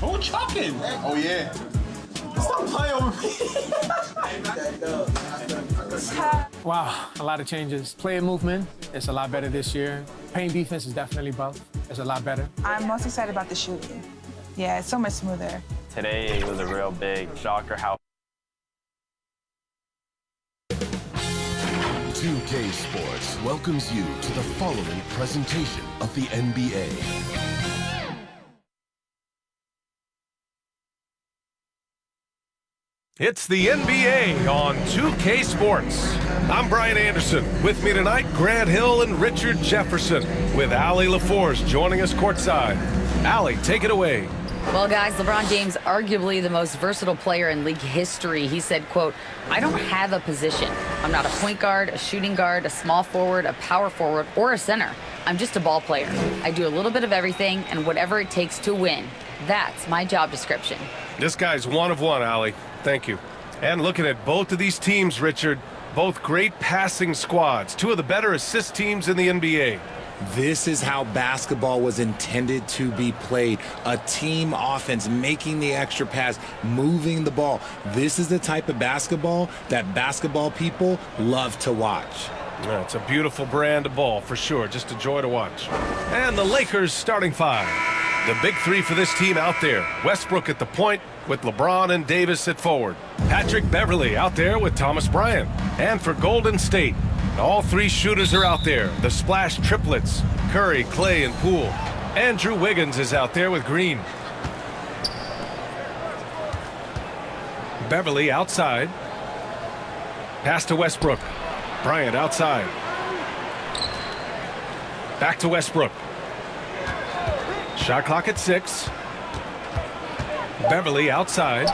Who chucking? Oh, yeah. Stop playing with me. Wow, a lot of changes. Player movement is a lot better this year. Paint defense is definitely buff. It's a lot better. I'm most excited about the shooting. Yeah, it's so much smoother. Today was a real big shocker how 2K Sports welcomes you to the following presentation of the NBA. It's the NBA on 2K Sports. I'm Brian Anderson. With me tonight, Grant Hill and Richard Jefferson, with Allie LaForce joining us courtside. Allie, take it away. Well, guys, LeBron James, arguably the most versatile player in league history. He said, quote, "I don't have a position. I'm not a point guard, a shooting guard, a small forward, a power forward, or a center. I'm just a ball player. I do a little bit of everything and whatever it takes to win. That's my job description." This guy's one of one, Allie. Thank you. And looking at both of these teams, Richard, both great passing squads, two of the better assist teams in the NBA. This is how basketball was intended to be played. A team offense, making the extra pass, moving the ball. This is the type of basketball that basketball people love to watch. Yeah, it's a beautiful brand of ball, for sure. Just a joy to watch. And the Lakers starting five. The big three for this team out there. Westbrook at the point with LeBron and Davis at forward. Patrick Beverly out there with Thomas Bryant. And for Golden State, all three shooters are out there. The splash triplets, Curry, Clay, and Poole. Andrew Wiggins is out there with Green. Beverly outside. Pass to Westbrook. Bryant outside. Back to Westbrook. Shot clock at 6. Beverly outside.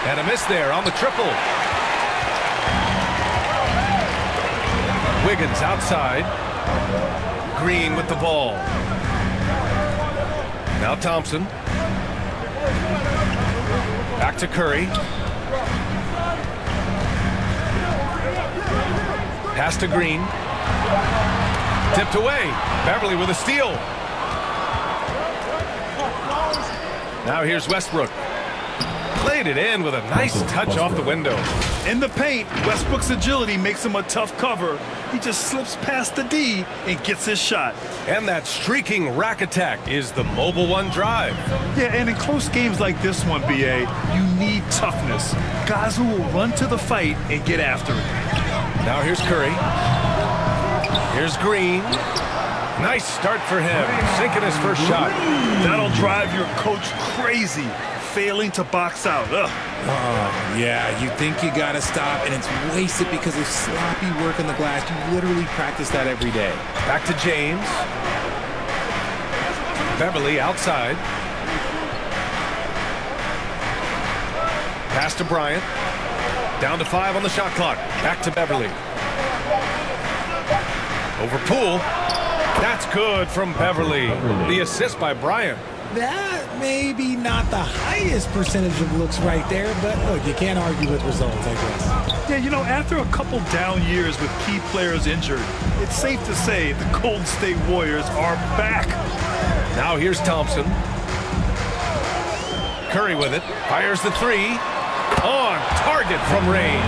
And a miss there on the triple. Wiggins outside. Green with the ball. Now Thompson. Back to Curry. Pass to Green. Tipped away. Beverly with a steal. Now here's Westbrook. Laid it in with a nice touch off the window. In the paint, Westbrook's agility makes him a tough cover. He just slips past the D and gets his shot. And that streaking rack attack is the mobile one drive. Yeah, and in close games like this one, BA, you need toughness. Guys who will run to the fight and get after it. Now here's Curry. Here's Green. Nice start for him, sinking his first shot. That'll drive your coach crazy, failing to box out. Ugh. Oh, yeah, you think you got to stop, and it's wasted because of sloppy work on the glass. You literally practice that every day. Back to James. Beverly outside. Pass to Bryant. Down to 5 on the shot clock. Back to Beverly. Over Poole. That's good from Beverly. The assist by Bryant. That may be not the highest percentage of looks right there, but look, you can't argue with results, I guess. Yeah, you know, after a couple down years with key players injured, it's safe to say the Golden State Warriors are back. Now here's Thompson. Curry with it. Fires the 3. On target from range.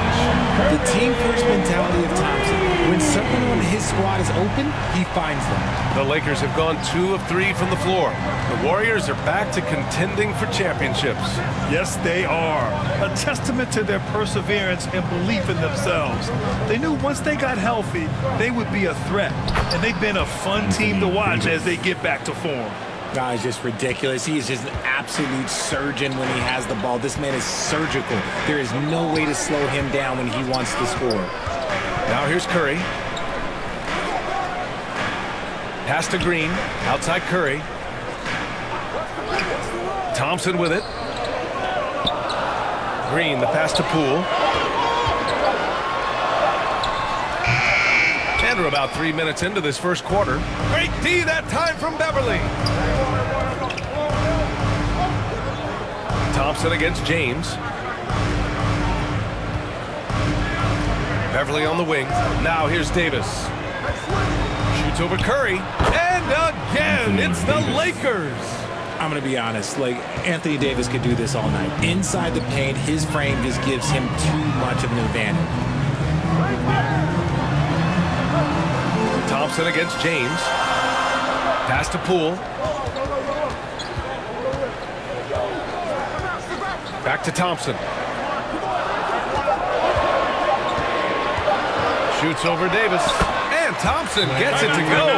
The team-first mentality of Thompson. When someone on his squad is open, he finds them. The Lakers have gone 2 of 3 from the floor. The Warriors are back to contending for championships. Yes, they are. A testament to their perseverance and belief in themselves. They knew once they got healthy, they would be a threat. And they've been a fun team to watch as they get back to form. Guy's just ridiculous. He is just an absolute surgeon when he has the ball. This man is surgical. There is no way to slow him down when he wants to score. Now here's Curry. Pass to Green. Outside Curry. Thompson with it. Green, the pass to Poole. And we're about 3 minutes into this first quarter. Great D that time from Beverly. Thompson against James. Beverly on the wing. Now here's Davis. Shoots over Curry. And again, it's the Lakers. I'm going to be honest. Like, Anthony Davis could do this all night. Inside the paint, his frame just gives him too much of an advantage. Thompson against James. Pass to Poole. Back to Thompson. Shoots over Davis. And Thompson gets it to go.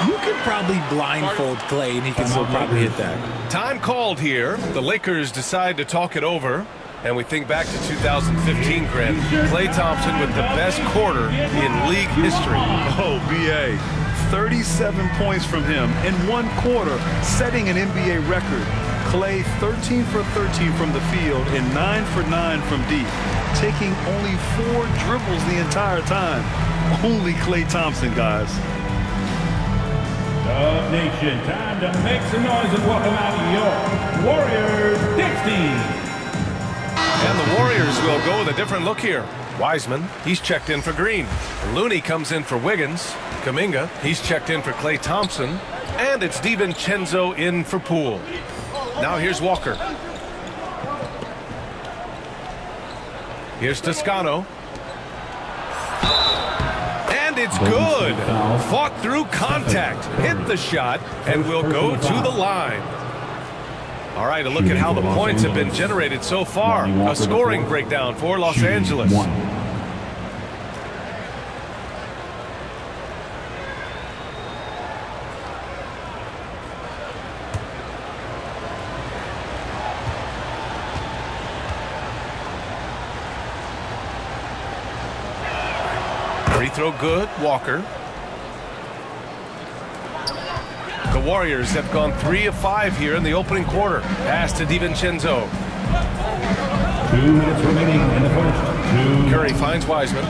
You could probably blindfold Clay, and he can still probably hit that. Time called here. The Lakers decide to talk it over. And we think back to 2015, Grant. Klay Thompson with the best quarter in league history. Oh, B.A. 37 points from him in one quarter, setting an NBA record. Klay 13 for 13 from the field and 9 for 9 from deep, taking only 4 dribbles the entire time. Only Klay Thompson, guys. Dub Nation, time to make some noise and welcome out your Warriors, Dixie. And the Warriors will go with a different look here. Wiseman, he's checked in for Green. Looney comes in for Wiggins. Kuminga, he's checked in for Klay Thompson. And it's DiVincenzo in for Poole. Now here's Walker. Here's Toscano. And it's good. Fought through contact. Hit the shot and will go to the line. All right, a look at how the points have been generated so far. A scoring breakdown for Los Angeles. Free throw good, Walker. The Warriors have gone 3 of 5 here in the opening quarter. Pass to DiVincenzo. 2 minutes remaining in the first. Curry finds Wiseman.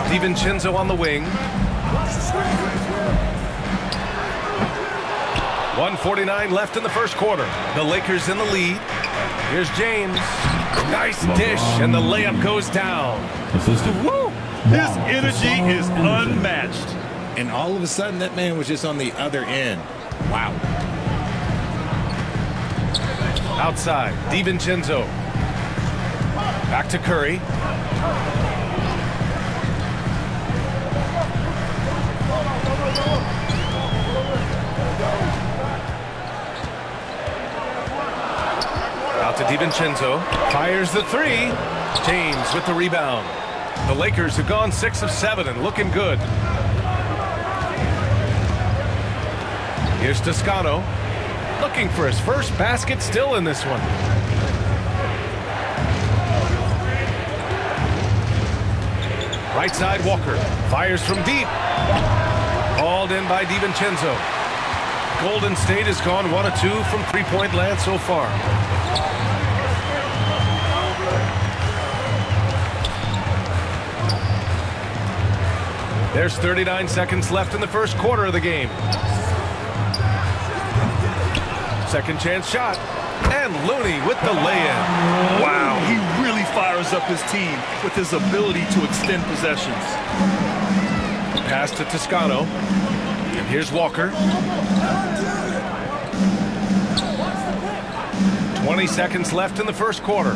DiVincenzo on the wing. 1:49 left in the first quarter. The Lakers in the lead. Here's James. Nice dish, and the layup goes down. Woo! His energy is unmatched. And all of a sudden, that man was just on the other end. Wow. Outside, DiVincenzo. Back to Curry. Out to DiVincenzo. Fires the 3. James with the rebound. The Lakers have gone 6 of 7 and looking good. Here's Toscano, looking for his first basket, still in this one. Right side, Walker fires from deep. Hauled in by DiVincenzo. Golden State has gone 1 of 2 from three-point land so far. There's 39 seconds left in the first quarter of the game. Second chance shot. And Looney with the lay-in. Wow, he really fires up his team with his ability to extend possessions. Pass to Toscano. And here's Walker. 20 seconds left in the first quarter.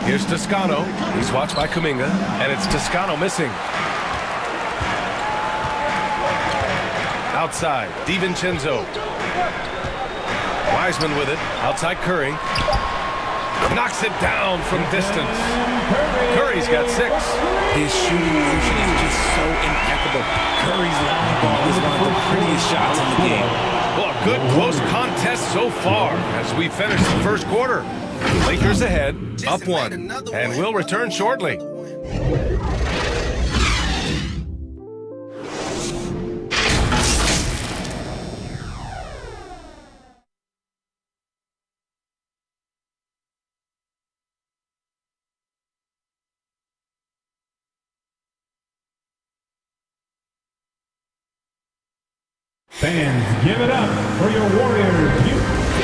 Here's Toscano. He's watched by Kuminga. And it's Toscano missing. Outside, DiVincenzo. Wiseman with it. Outside Curry. Knocks it down from distance. Curry's got 6. His shooting motion is just so impeccable. Curry's long ball is one of the prettiest shots in the game. Well, a good close contest so far as we finish the first quarter. Lakers ahead, up 1, and we'll return shortly. Fans, give it up for your Warriors.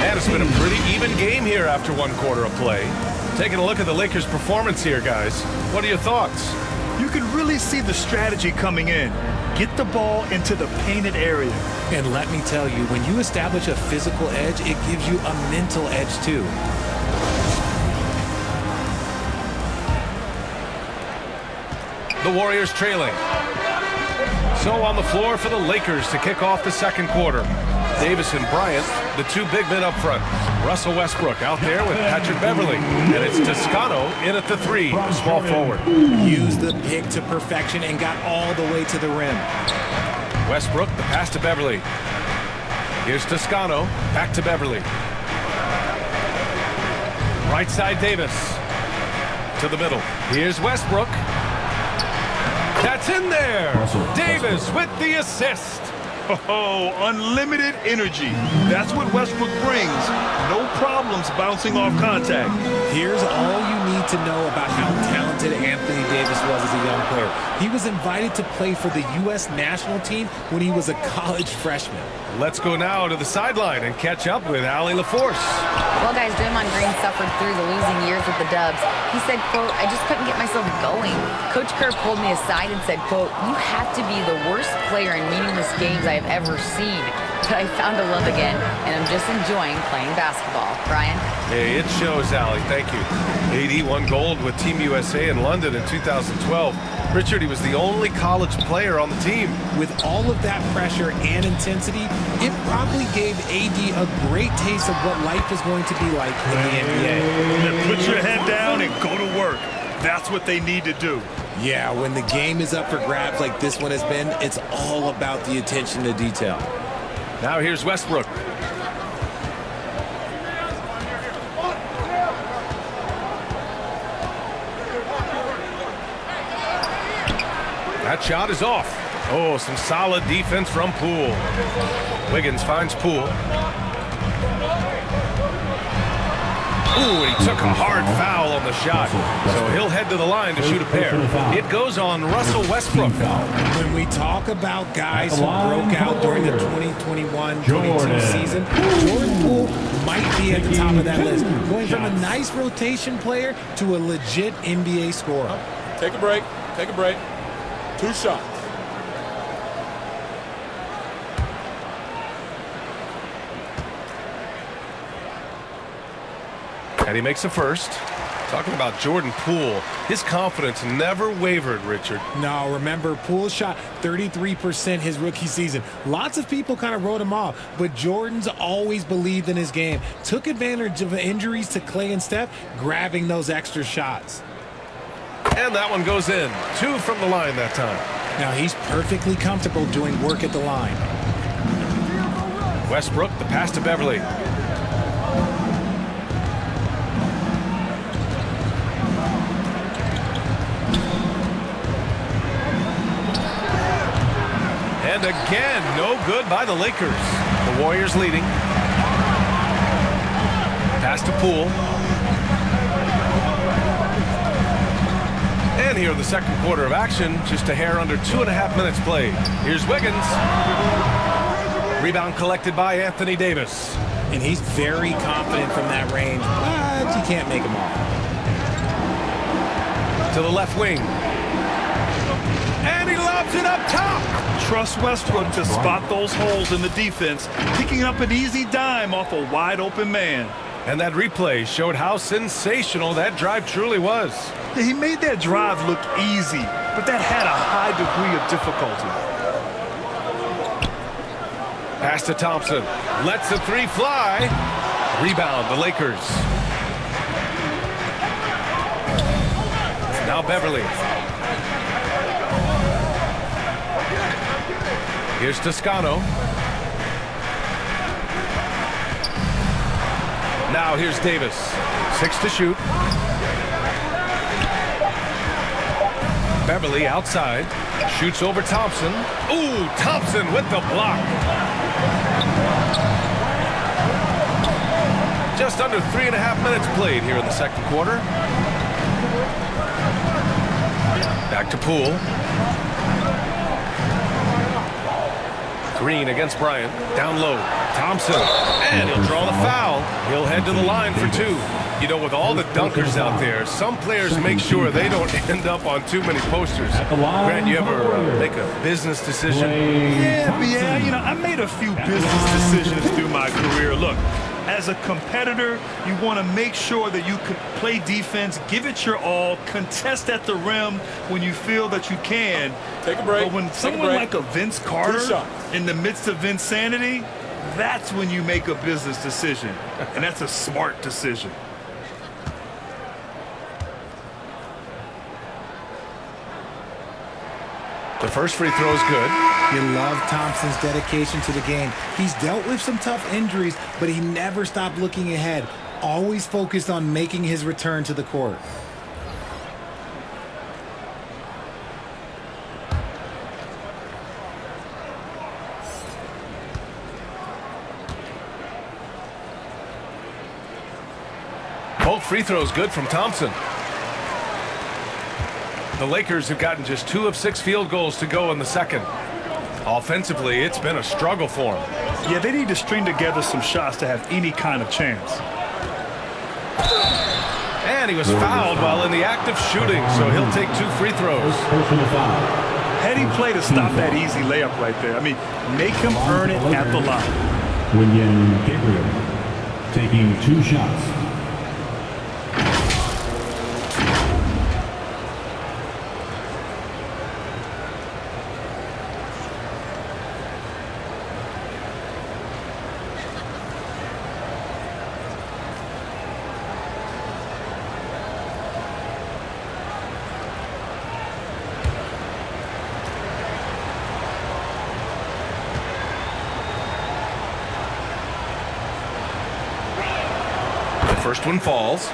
And it's been a pretty even game here after 1 quarter of play. Taking a look at the Lakers' performance here, guys. What are your thoughts? You can really see the strategy coming in. Get the ball into the painted area. And let me tell you, when you establish a physical edge, it gives you a mental edge too. The Warriors trailing. So on the floor for the Lakers to kick off the second quarter. Davis and Bryant, the two big men up front. Russell Westbrook out there with Patrick Beverly. And it's Toscano in at the three, the small forward. Used the pick to perfection and got all the way to the rim. Westbrook, the pass to Beverly. Here's Toscano, back to Beverly. Right side Davis. To the middle. Here's Westbrook. That's in there. Davis with the assist. Oh, unlimited energy. That's what Westbrook brings. No problems bouncing off contact. Here's all you need to know about how talented Anthony Davis was as a young player. He was invited to play for the U.S. national team when he was a college freshman. Let's go now to the sideline and catch up with Allie LaForce. Well, guys, Draymond Green suffered through the losing years with the Dubs. He said, quote, I just couldn't get myself going. Coach Kerr pulled me aside and said, quote, you have to be the worst player in meaningless games I have ever seen. But I found a love again, and I'm just enjoying playing basketball. Brian? Hey, it shows, Allie. Thank you. AD won gold with Team USA in London in 2012. Richard, he was the only college player on the team. With all of that pressure and intensity, it probably gave AD a great taste of what life is going to be like in the NBA. Put your head down and go to work. That's what they need to do. Yeah, when the game is up for grabs like this one has been, it's all about the attention to detail. Now here's Westbrook. That shot is off. Oh, some solid defense from Poole. Wiggins finds Poole. Ooh, and he took a hard foul on the shot. So he'll head to the line to shoot a pair. It goes on Russell Westbrook. When we talk about guys who broke out during the 2021-22 season, Jordan Poole might be at the top of that list. Going from a nice rotation player to a legit NBA scorer. Take a break. Take a break. 2 shots. And he makes a first. Talking about Jordan Poole, his confidence never wavered, Richard. No, remember, Poole shot 33% his rookie season. Lots of people kind of wrote him off, but Jordan's always believed in his game. Took advantage of injuries to Clay and Steph, grabbing those extra shots. And that one goes in. 2 from the line that time. Now he's perfectly comfortable doing work at the line. Westbrook, the pass to Beverly. And again, no good by the Lakers. The Warriors leading. Pass to Poole. And here in the second quarter of action, just a hair under 2.5 minutes played. Here's Wiggins. Rebound collected by Anthony Davis. And he's very confident from that range, but you can't make him all. To the left wing. And he lobs it up top. Trust Westbrook to spot those holes in the defense, picking up an easy dime off a wide-open man. And that replay showed how sensational that drive truly was. He made that drive look easy, but that had a high degree of difficulty. Pass to Thompson. Lets the 3 fly. Rebound, the Lakers. Now Beverly. Here's Toscano. Now here's Davis. 6 to shoot. Beverly outside. Shoots over Thompson. Ooh, Thompson with the block. Just under 3.5 minutes played here in the second quarter. Back to Poole. Green against Bryant. Down low. Thompson. And he'll draw the foul. He'll head to the line for two. You know, with all the dunkers out there, some players make sure they don't end up on too many posters. Grant, you ever make a business decision? Yeah, you know, I made a few business decisions through my career. Look, as a competitor, you want to make sure that you can play defense, give it your all, contest at the rim when you feel that you can. Take a break. But when someone like a Vince Carter, in the midst of insanity, that's when you make a business decision. And that's a smart decision. The first free throw is good. You love Thompson's dedication to the game. He's dealt with some tough injuries, but he never stopped looking ahead, always focused on making his return to the court. Both free throws good from Thompson. The Lakers have gotten just 2 of 6 field goals to go in the second. Offensively, it's been a struggle for them. Yeah, they need to string together some shots to have any kind of chance. And he was fouled while in the act of shooting, so he'll take 2 free throws. Heady play to stop that easy layup right there. I mean, make him earn it at the line. William Gabriel taking 2 shots. First one falls.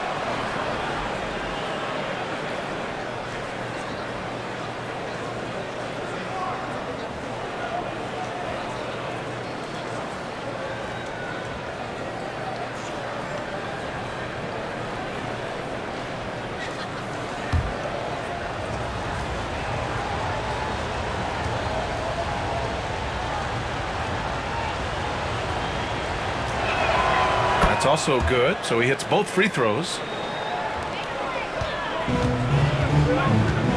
That's also good, so he hits both free throws.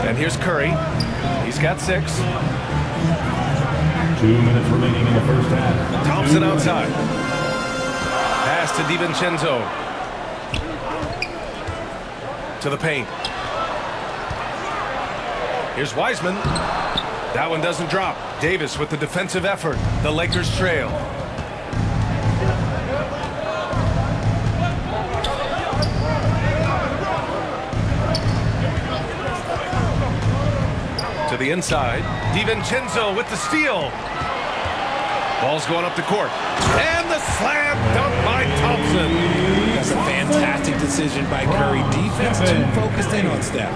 And here's Curry. He's got 6. 2 minutes remaining in the first half. Thompson outside. Pass to DiVincenzo. To the paint. Here's Wiseman. That one doesn't drop. Davis with the defensive effort. The Lakers trail. To the inside. DiVincenzo with the steal. Ball's going up the court. And the slam dunk by Thompson. That's a fantastic decision by Curry. Defense too focused in on Steph.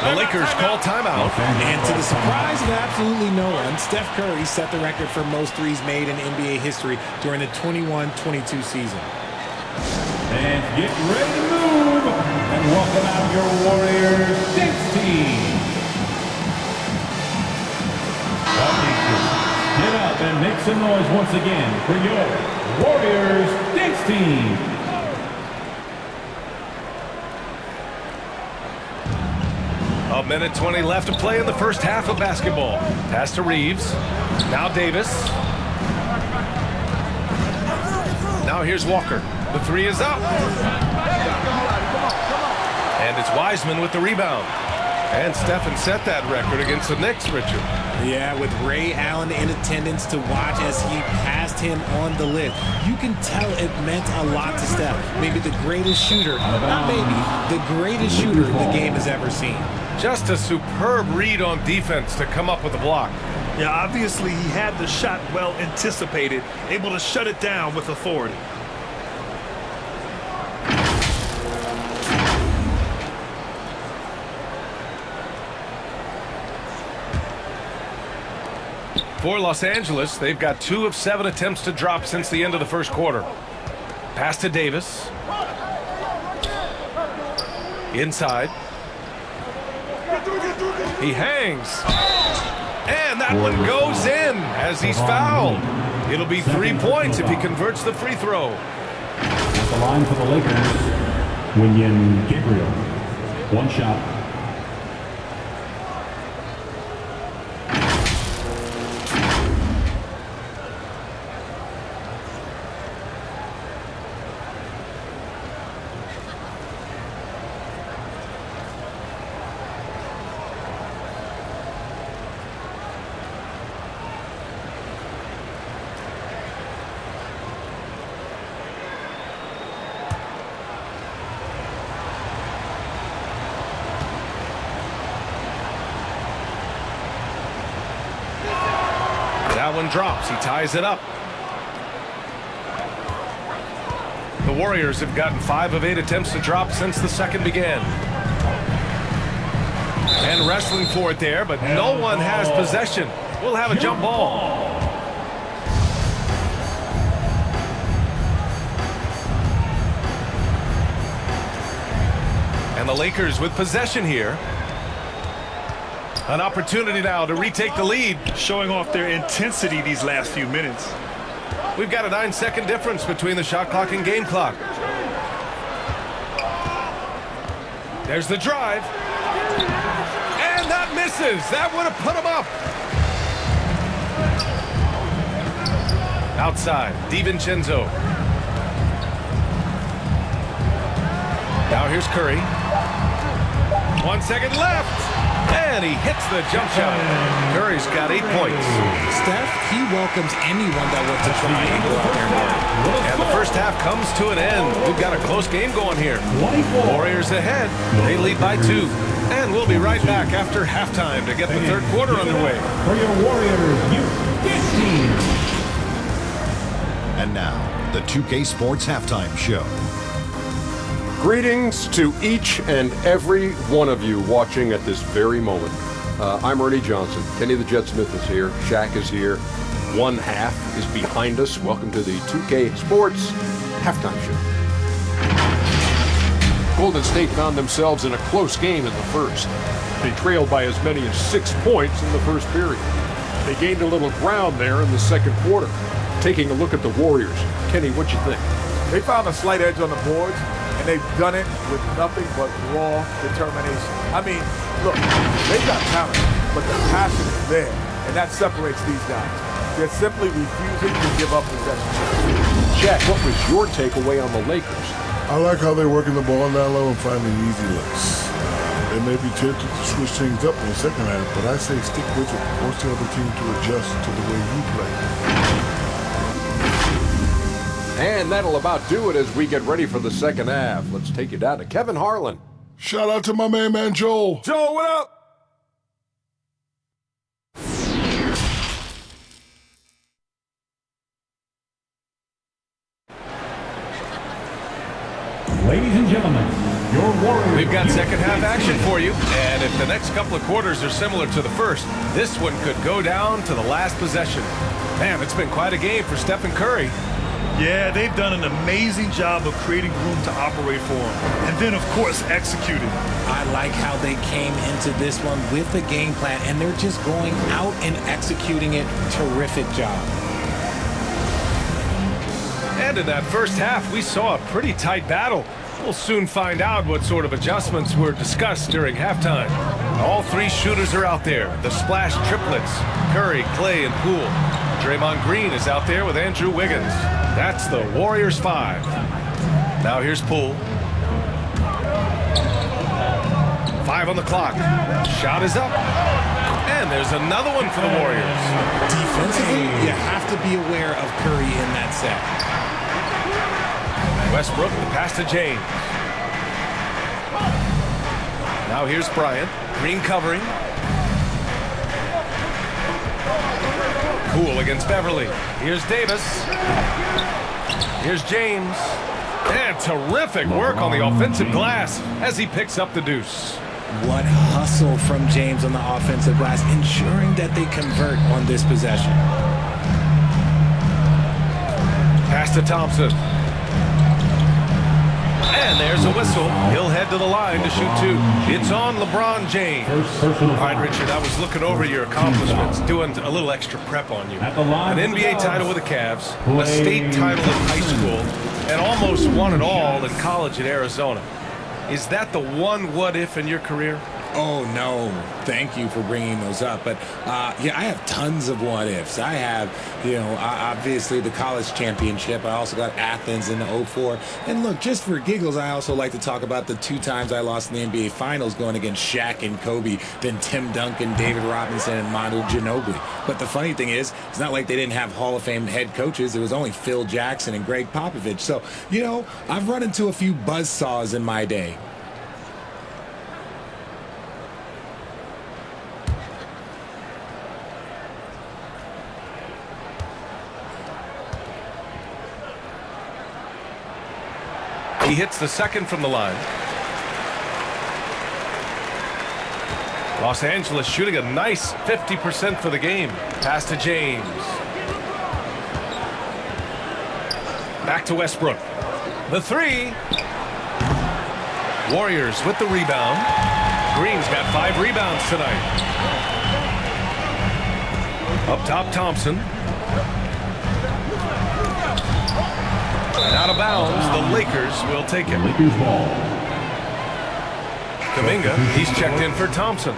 The Lakers call timeout. And to the surprise of absolutely no one, Steph Curry set the record for most threes made in NBA history during the 21-22 season. And get ready to move. And welcome out your Warriors Dance team. Get up and make some noise once again for your Warriors Dance team. A minute 20 left to play in the first half of basketball. Pass to Reeves. Now Davis. Now here's Walker. The 3 is up. And it's Wiseman with the rebound. And Stephen set that record against the Knicks, Richard. Yeah, with Ray Allen in attendance to watch as he passed him on the lift. You can tell it meant a lot to Steph. Maybe the greatest shooter, not maybe, the greatest shooter the game has ever seen. Just a superb read on defense to come up with a block. Yeah, obviously he had the shot well anticipated, able to shut it down with authority. For Los Angeles, they've got 2 of 7 attempts to drop since the end of the first quarter. Pass to Davis. Inside. He hangs. And that one goes in as he's fouled. It'll be 3 points if he converts the free throw. At the line for the Lakers, Wiggins Gabriel. One shot. That one drops. He ties it up. The Warriors have gotten 5 of 8 attempts to drop since the second began. And wrestling for it there, but no one has possession. We'll have a jump ball. And the Lakers with possession here. An opportunity now to retake the lead. Showing off their intensity these last few minutes. We've got a 9-second difference between the shot clock and game clock. There's the drive. And that misses. That would have put him up. Outside, DiVincenzo. Now here's Curry. 1 second left. And he hits the jump shot. Curry's got 8 points. Steph, he welcomes anyone that wants to try and go out there and work. And the first half comes to an end. We've got a close game going here. Warriors ahead. They lead by 2. And we'll be right back after halftime to get the third quarter underway. For your Warriors, youth team. And now, the 2K Sports Halftime Show. Greetings to each and every one of you watching at this very moment. I'm Ernie Johnson. Kenny the Jet Smith is here. Shaq is here. One half is behind us. Welcome to the 2K Sports Halftime Show. Golden State found themselves in a close game in the first. They trailed by as many as 6 points in the first period. They gained a little ground there in the second quarter. Taking a look at the Warriors. Kenny, what you think? They found a slight edge on the boards, and they've done it with nothing but raw determination. I mean, look, they've got talent, but the passion is there, and that separates these guys. They're simply refusing to give up possession. Jack, what was your takeaway on the Lakers? I like how they're working the ball down low and finding easy looks. They may be tempted to switch things up in the second half, but I say stick with it. Force the other team to adjust to the way you play. And that'll about do it as we get ready for the second half. Let's take you down to Kevin Harlan. Shout out to my man Joel. Joel, what up? Ladies and gentlemen, your Warriors. We've got second half action for you. And if the next couple of quarters are similar to the first, this one could go down to the last possession. Man, it's been quite a game for Stephen Curry. Yeah, they've done an amazing job of creating room to operate for him. And then, of course, executing. I like how they came into this one with a game plan, and they're just going out and executing it. Terrific job. And in that first half, we saw a pretty tight battle. We'll soon find out what sort of adjustments were discussed during halftime. All 3 shooters are out there. The splash triplets, Curry, Clay, and Poole. Draymond Green is out there with Andrew Wiggins. That's the Warriors 5. Now here's Poole. 5 on the clock. Shot is up. And there's another one for the Warriors. Defensively, you have to be aware of Curry in that set. Westbrook, the pass to James. Now here's Bryant. Green covering. Poole against Beverly. Here's Davis. Here's James. And terrific work on the offensive glass as he picks up the deuce. What hustle from James on the offensive glass, ensuring that they convert on this possession. Pass to Thompson. And there's a whistle. He'll head to the line to shoot 2. It's on LeBron James. All right, Richard, I was looking over your accomplishments, doing a little extra prep on you. An NBA title with the Cavs, a state title in high school, and almost won it all in college at Arizona. Is that the one what-if in your career? Oh, no. Thank you for bringing those up. But, yeah, I have tons of what-ifs. I have, obviously the college championship. I also got Athens in the 04. And, look, just for giggles, I also like to talk about the 2 times I lost in the NBA Finals going against Shaq and Kobe, then Tim Duncan, David Robinson, and Manu Ginobili. But the funny thing is, it's not like they didn't have Hall of Fame head coaches. It was only Phil Jackson and Greg Popovich. So, I've run into a few buzzsaws in my day. He hits the second from the line. Los Angeles shooting a nice 50% for the game. Pass to James. Back to Westbrook. The 3. Warriors with the rebound. Green's got 5 rebounds tonight. Up top, Thompson. And out of bounds, the Lakers will take it. Lakers ball. Kuminga, he's checked in for Thompson.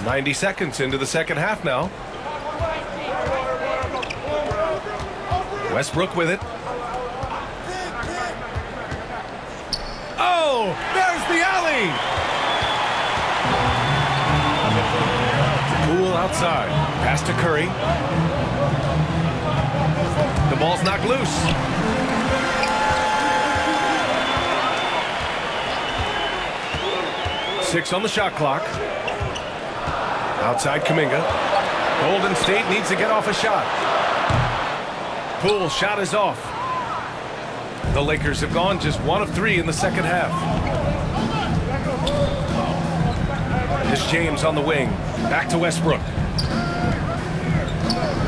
"90 seconds into the second half now. Westbrook with it. Oh, there's the alley. Poole outside. Pass to Curry. The ball's knocked loose. Six on the shot clock. Outside Kuminga. Golden State needs to get off a shot. Poole's shot is off. The Lakers have gone just 1 of 3 in the second half. It's James on the wing. Back to Westbrook.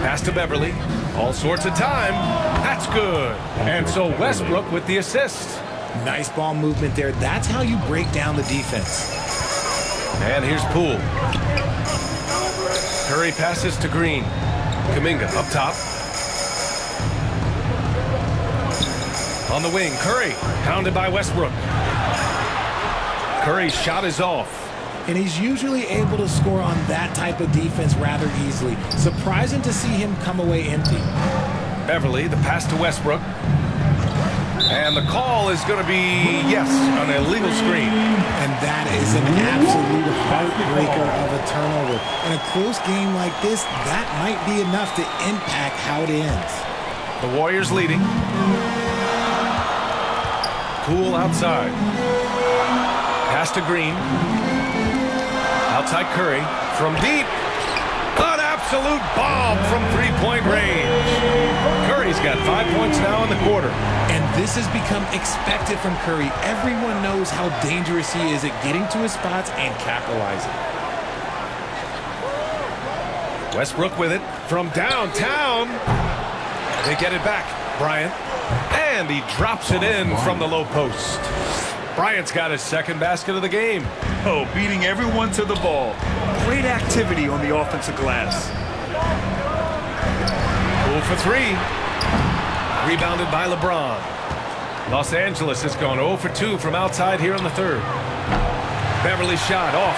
Pass to Beverly. All sorts of time. That's good. And so Westbrook with the assist. Nice ball movement there. That's how you break down the defense. And here's Poole. Curry passes to Green. Kuminga up top. On the wing, Curry, pounded by Westbrook. Curry's shot is off. And he's usually able to score on that type of defense rather easily. Surprising to see him come away empty. Beverly, the pass to Westbrook. And the call is going to be, yes, an illegal screen. And that is an absolute heartbreaker of a turnover. In a close game like this, that might be enough to impact how it ends. The Warriors leading. Poole outside. Pass to Green. Outside Curry. From deep. An absolute bomb from three-point range. Curry's got 5 points now in the quarter. And this has become expected from Curry. Everyone knows how dangerous he is at getting to his spots and capitalizing. Westbrook with it from downtown. They get it back. Bryant. And he drops it in from the low post. Bryant's got his second basket of the game. Oh, beating everyone to the ball. Great activity on the offensive glass. Poole for 3. Rebounded by LeBron. Los Angeles has gone 0 for 2 from outside here in the third. Beverly shot off.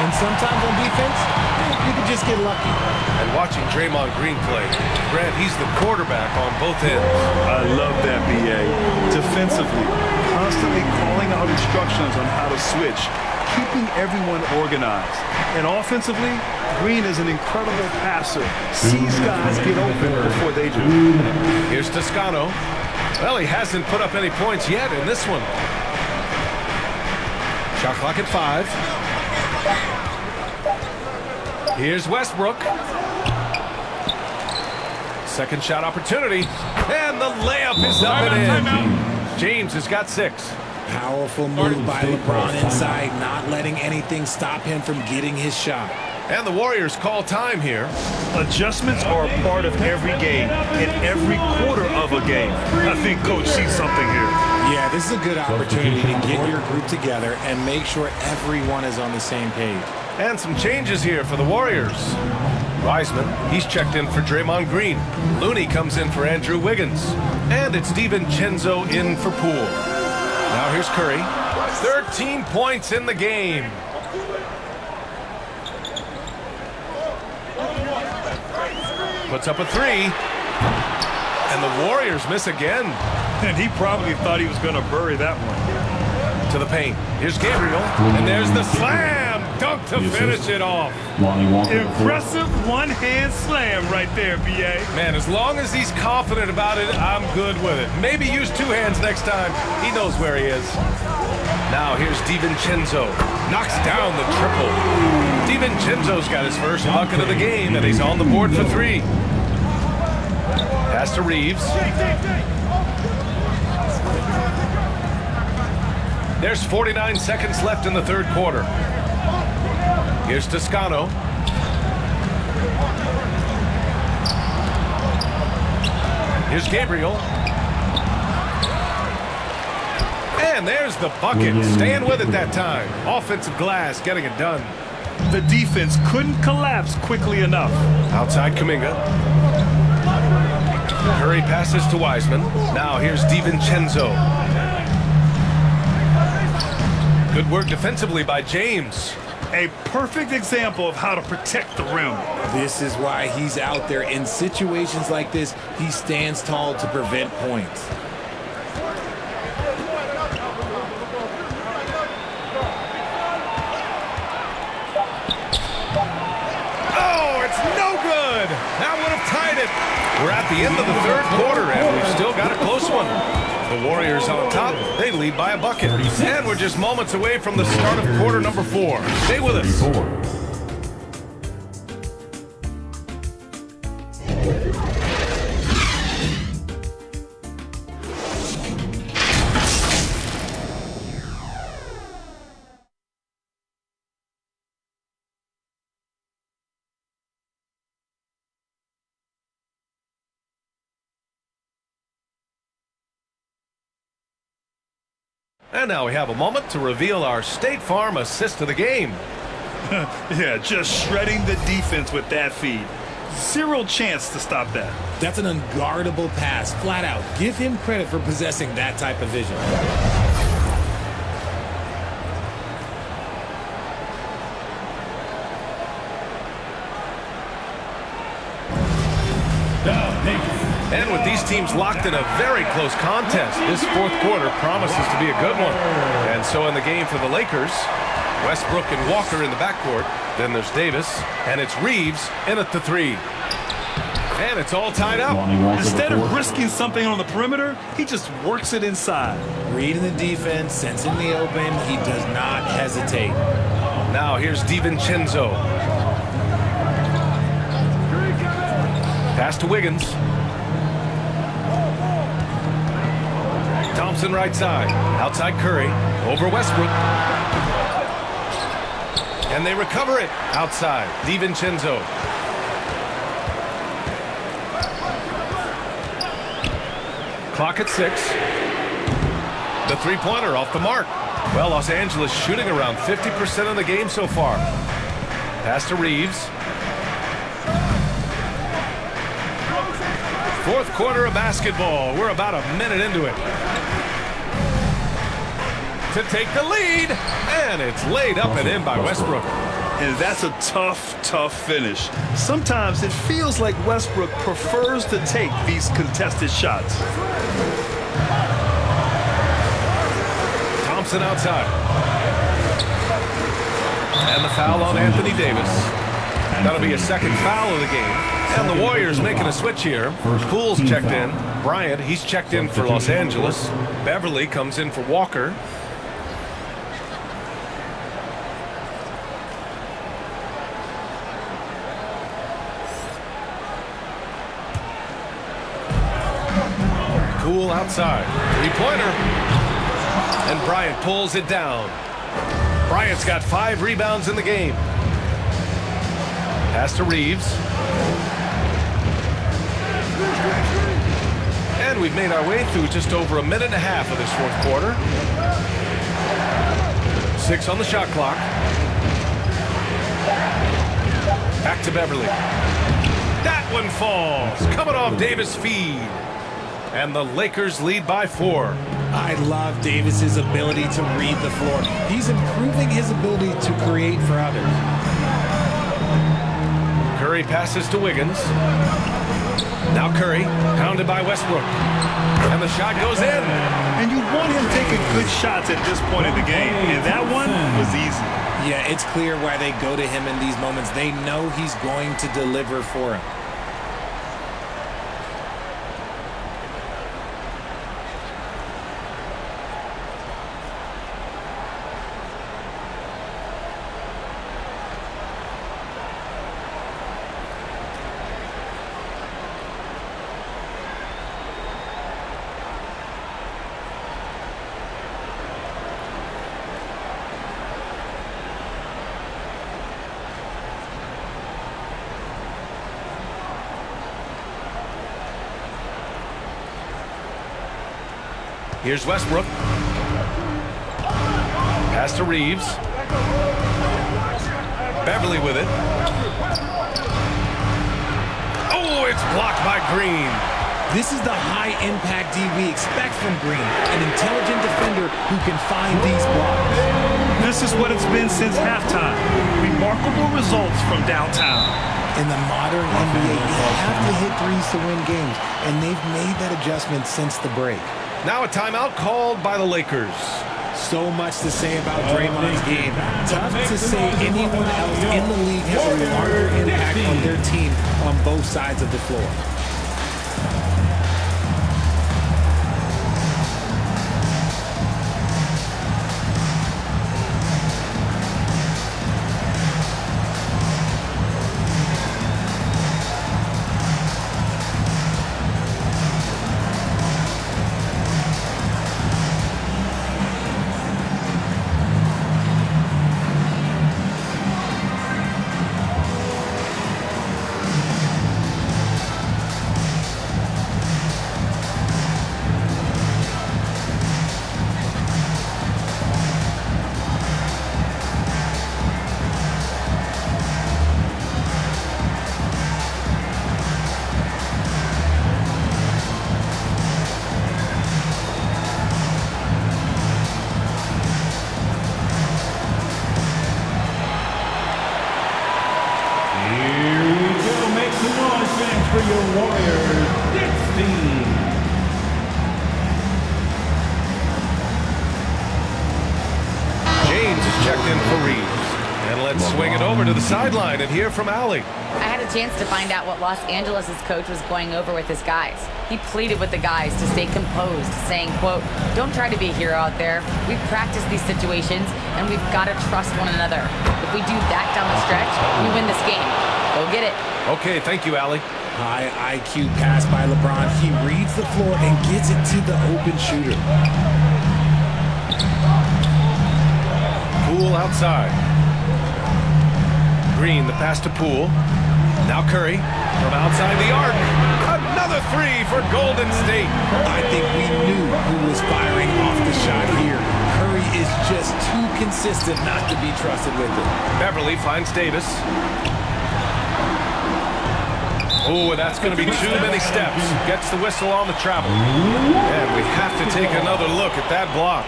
And sometimes on defense, you can just get lucky. And watching Draymond Green play, Grant, he's the quarterback on both ends. I love that, B.A. Defensively, constantly calling out instructions on how to switch, keeping everyone organized. And offensively, Green is an incredible passer. Sees guys get open before they do. Here's Toscano. Well, he hasn't put up any points yet in this one. Shot clock at 5. Here's Westbrook. Second shot opportunity. And the layup is up and in. James has got 6. Powerful move by LeBron inside, not letting anything stop him from getting his shot. And the Warriors call time here. Adjustments are a part of every game and every quarter of a game. I think Coach sees something here. Yeah, this is a good opportunity to get your group together and make sure everyone is on the same page. And some changes here for the Warriors. Wiseman, he's checked in for Draymond Green. Looney comes in for Andrew Wiggins. And it's DiVincenzo in for Poole. Now here's Curry. 13 points in the game. Puts up a three. And the Warriors miss again. And he probably thought he was going to bury that one. To the paint. Here's Gabriel. And there's the slam. Dunk to finish it off. Impressive one-hand slam right there, B.A. Man, as long as he's confident about it, I'm good with it. Maybe use two hands next time. He knows where he is. Now here's DiVincenzo. Knocks down the triple. DiVincenzo's got his first bucket of the game, and he's on the board for three. Pass to Reeves. There's 49 seconds left in the third quarter. Here's Toscano. Here's Gabriel. And there's the bucket. Staying with it that time. Offensive glass, getting it done. The defense couldn't collapse quickly enough. Outside Kuminga. Curry passes to Wiseman. Now here's DiVincenzo. Good work defensively by James. A perfect example of how to protect the rim. This is why he's out there. In situations like this, he stands tall to prevent points. Oh, it's no good. That would have tied it. We're at the end of the third quarter, and we've still got a close one. The Warriors on top, they lead by a bucket. And we're just moments away from the start of quarter number 4. Stay with us. And now we have a moment to reveal our State Farm assist of the game. Yeah, just shredding the defense with that feed. Zero chance to stop that. That's an unguardable pass, flat out. Give him credit for possessing that type of vision. And with these teams locked in a very close contest, this fourth quarter promises to be a good one. And so in the game for the Lakers, Westbrook and Walker in the backcourt. Then there's Davis, and it's Reeves in at the three. And it's all tied up. Instead of risking something on the perimeter, he just works it inside. Reading the defense, sensing the open, he does not hesitate. Now here's DiVincenzo. Pass to Wiggins. Thompson right side. Outside Curry. Over Westbrook. And they recover it. Outside. DiVincenzo. Clock at 6. The three-pointer off the mark. Well, Los Angeles shooting around 50% of the game so far. Pass to Reeves. Fourth quarter of basketball. We're about a minute into it. To take the lead. And it's laid up and in by Westbrook. And that's a tough, tough finish. Sometimes it feels like Westbrook prefers to take these contested shots. Thompson outside. And the foul on Anthony Davis. That'll be a second foul of the game. And the Warriors making a switch here. Poole's checked in. Bryant, he's checked in for Los Angeles. Beverly comes in for Walker. Poole outside. Three-pointer. And Bryant pulls it down. Bryant's got 5 rebounds in the game. Pass to Reeves. And we've made our way through just over a minute and a half of this fourth quarter. 6 on the shot clock. Back to Beverly. That one falls. Coming off Davis' feed. And the Lakers lead by 4. I love Davis's ability to read the floor. He's improving his ability to create for others. Curry passes to Wiggins. Now Curry, pounded by Westbrook. And the shot goes in. And you want him taking good shots at this point in the game. And that one was easy. Yeah, it's clear why they go to him in these moments. They know he's going to deliver for him. Here's Westbrook. Pass to Reeves. Beverly with it. Oh, it's blocked by Green. This is the high-impact D we expect from Green, an intelligent defender who can find these blocks. This is what it's been since halftime. Remarkable results from downtown. In the modern NBA, you have to hit threes to win games, and they've made that adjustment since the break. Now a timeout called by the Lakers. So much to say about Draymond's game. Tough to say anyone else in the league has a larger impact on their team on both sides of the floor. For your Warriors, 16. James is checked in for Reeves. And let's swing it over to the sideline and hear from Allie. I had a chance to find out what Los Angeles' coach was going over with his guys. He pleaded with the guys to stay composed, saying, quote, "Don't try to be a hero out there. We've practiced these situations, and we've got to trust one another. If we do that down the stretch, we win this game. Go get it." Okay, thank you, Allie. High IQ pass by LeBron. He reads the floor and gets it to the open shooter. Poole outside. Green, the pass to Poole. Now Curry from outside the arc. Another three for Golden State. I think we knew who was firing off the shot here. Curry is just too consistent not to be trusted with it. Beverly finds Davis. Oh, that's going to be too many steps. Gets the whistle on the travel. And we have to take another look at that block.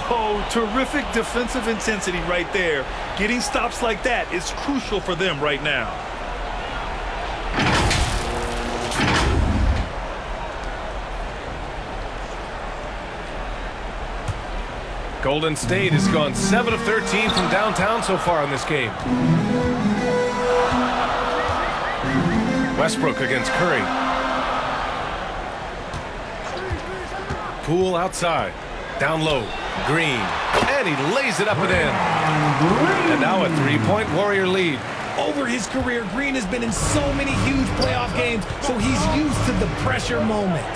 Oh, terrific defensive intensity right there. Getting stops like that is crucial for them right now. Golden State has gone 7 of 13 from downtown so far in this game. Westbrook against Curry. Poole outside. Down low. Green. And he lays it up and in. And now a three-point Warrior lead. Over his career, Green has been in so many huge playoff games, so he's used to the pressure moment.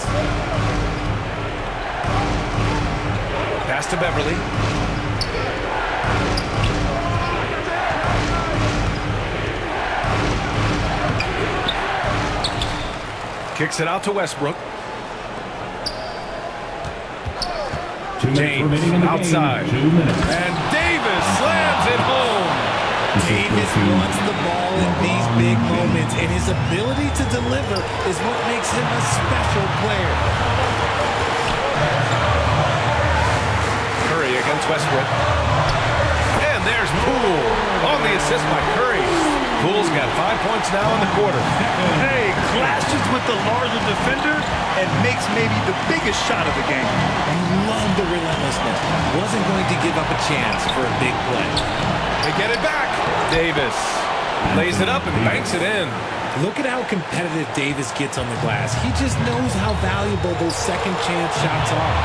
Pass to Beverly. Kicks it out to Westbrook. James outside. And Davis slams it home. Davis wants the ball in these big moments, and his ability to deliver is what makes him a special player. Curry against Westbrook. And there's Poole on the assist by Curry. Poole's got 5 points now in the quarter. Hey, clashes with the larger defender and makes maybe the biggest shot of the game. You love the relentlessness. Wasn't going to give up a chance for a big play. They get it back. Davis lays it up and banks it in. Look at how competitive Davis gets on the glass. He just knows how valuable those second chance shots are.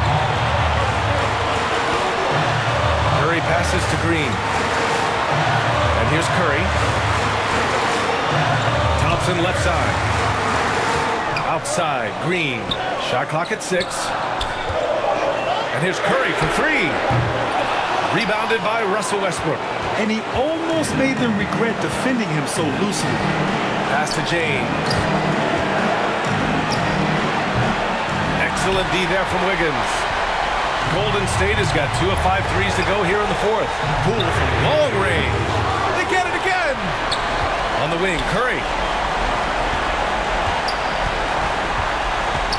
Curry passes to Green. And here's Curry. Thompson left side. Outside, Green. Shot clock at 6. And here's Curry for 3. Rebounded by Russell Westbrook. And he almost made them regret defending him so loosely. Pass to James. Excellent D there from Wiggins. Golden State has got 2 of 5 threes to go here in the 4th. Poole from long range. They get it again. On the wing, Curry.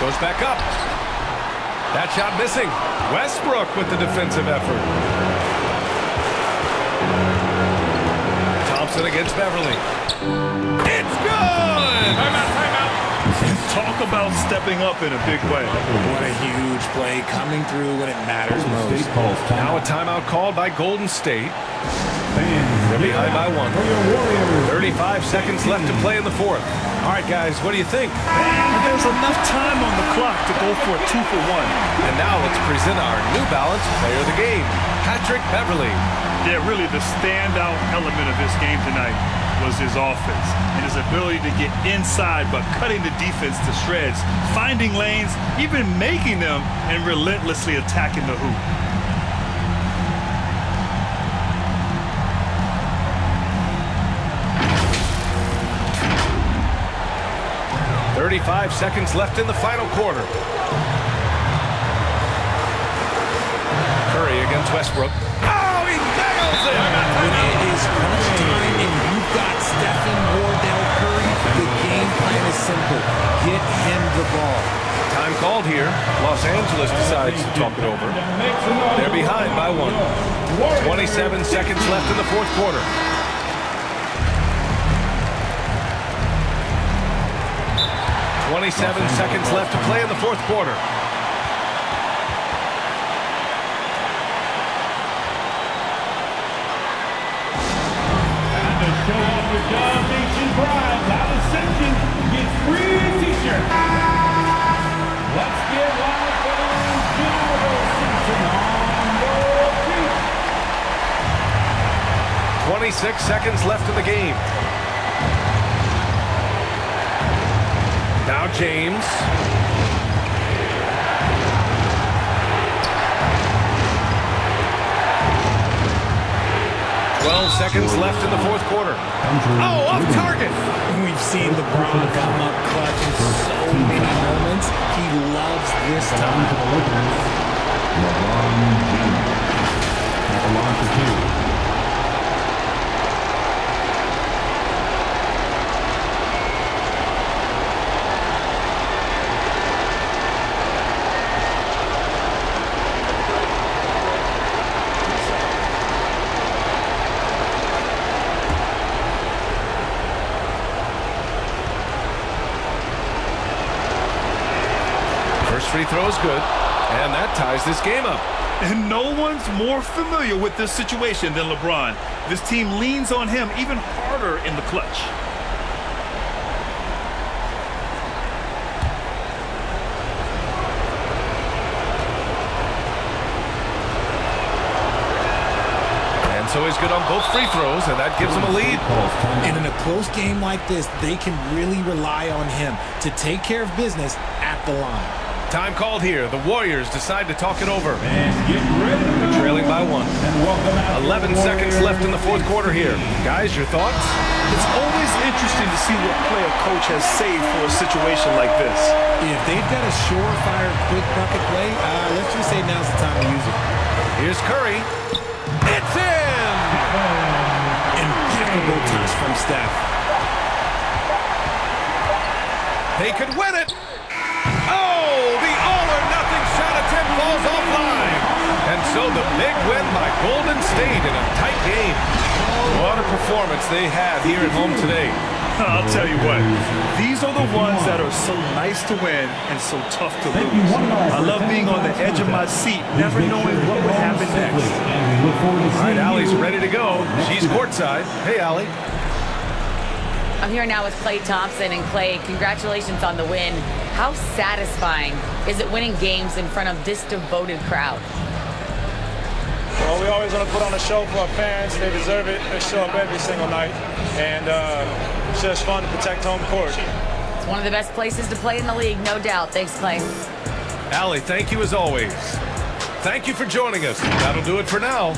Goes back up. That shot missing. Westbrook with the defensive effort. Thompson against Beverly. It's good! Timeout. Talk about stepping up in a big way. What a huge play coming through when it matters most. Now a timeout called by Golden State. They're behind by 1. 35 seconds left to play in the 4th. All right, guys, what do you think? There's enough time on the clock to go for a 2-for-1. And now let's present our New Balance player of the game, Patrick Beverly. Yeah, really the standout element of this game tonight was his offense and his ability to get inside but cutting the defense to shreds, finding lanes, even making them, and relentlessly attacking the hoop. 35 seconds left in the final quarter. Curry against Westbrook. Oh, he nails it! When it is crunch time and you've got Stephen Wardell Curry, the game plan is simple. Get him the ball. Time called here. Los Angeles decides to talk it over. They're behind by 1. 27 seconds left in the 4th quarter. 27 seconds left to play in the 4th quarter. And to show off your domination pride, Loud Ascension gets free t-shirt. Let's get live for General Simpson on the 26 seconds left in the game. Now James. Seconds left in the 4th quarter. Oh, off target. We've seen LeBron come up clutch in so many moments. He loves this time. LeBron James at the launch of 2. Free throw is good, and that ties this game up. And no one's more familiar with this situation than LeBron. This team leans on him even harder in the clutch. And so he's good on both free throws, and that gives him a lead. And in a close game like this, they can really rely on him to take care of business at the line. Time called here. The Warriors decide to talk it over. And get ready. They're trailing by 1. And welcome out 11 seconds left in the fourth quarter here. Guys, your thoughts? It's always interesting to see what play a coach has saved for a situation like this. If they've got a surefire, quick bucket play, let's just say now's the time to use it. Here's Curry. It's in! Impeccable touch from Steph. They could win it. Oh, the all-or-nothing shot attempt falls offline. And so the big win by Golden State in a tight game. What a performance they had here at home today. I'll tell you what, these are the ones that are so nice to win and so tough to lose. I love being on the edge of my seat, never knowing what would happen next. All right, Allie's ready to go. She's courtside. Hey, Allie. I'm here now with Klay Thompson. And Klay, congratulations on the win. How satisfying is it winning games in front of this devoted crowd? Well, we always want to put on a show for our fans. They deserve it. They show up every single night. And it's just fun to protect home court. It's one of the best places to play in the league, no doubt. Thanks, Klay. Allie, thank you as always. Thank you for joining us. That'll do it for now.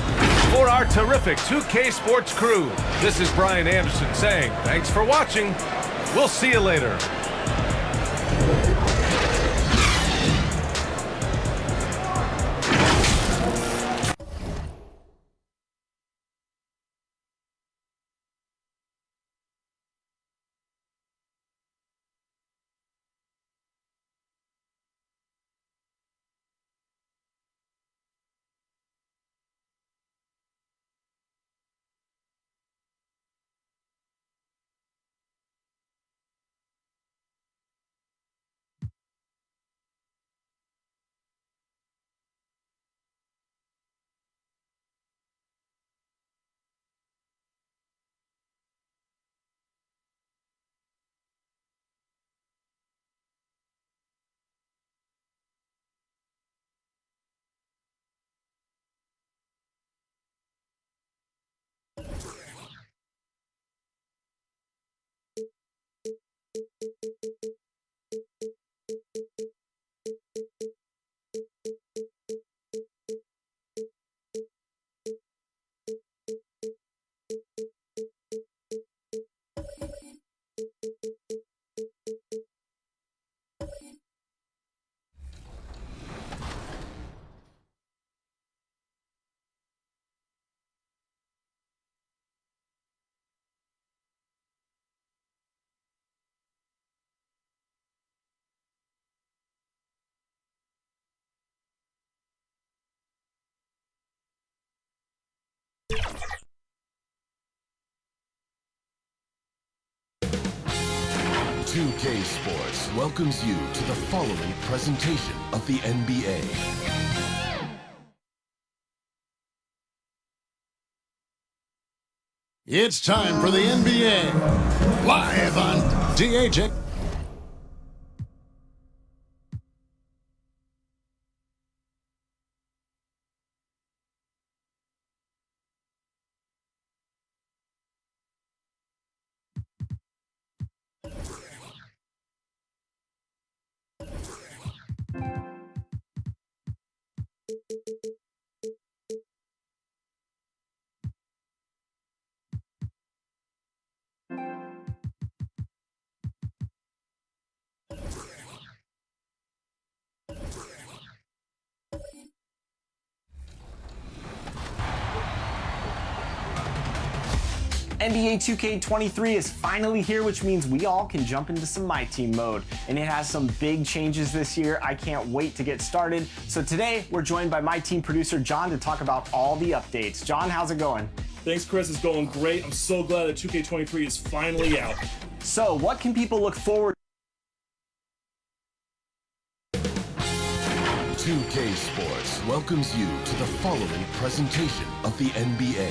For our terrific 2K Sports crew, this is Bryant Anderson saying thanks for watching. We'll see you later. K Sports welcomes you to the following presentation of the NBA. It's time for the NBA. Live on DHX. NBA 2K23 is finally here, which means we all can jump into some My Team mode. And it has some big changes this year. I can't wait to get started. So today, we're joined by My Team producer, John, to talk about all the updates. John, how's it going? Thanks, Chris. It's going great. I'm so glad that 2K23 is finally out. So what can people look forward to? 2K Sports welcomes you to the following presentation of the NBA.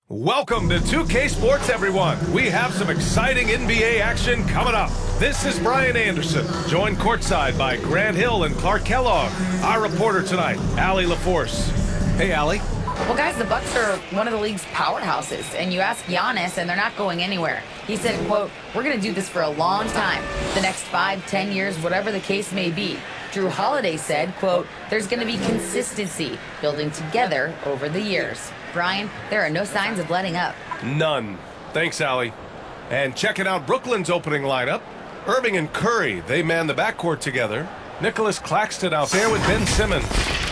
Welcome to 2K Sports, everyone. We have some exciting NBA action coming up. This is Brian Anderson, joined courtside by Grant Hill and Clark Kellogg. Our reporter tonight, Allie LaForce. Hey, Allie. Well, guys, the Bucks are one of the league's powerhouses, and you ask Giannis, and they're not going anywhere. He said, quote, "We're going to do this for a long time, the next 5, 10 years, whatever the case may be." Drew Holiday said, quote, "There's going to be consistency building together over the years." Brian, there are no signs of letting up. None. Thanks, Allie. And checking out Brooklyn's opening lineup. Irving and Curry, they man the backcourt together. Nicholas Claxton out there with Ben Simmons.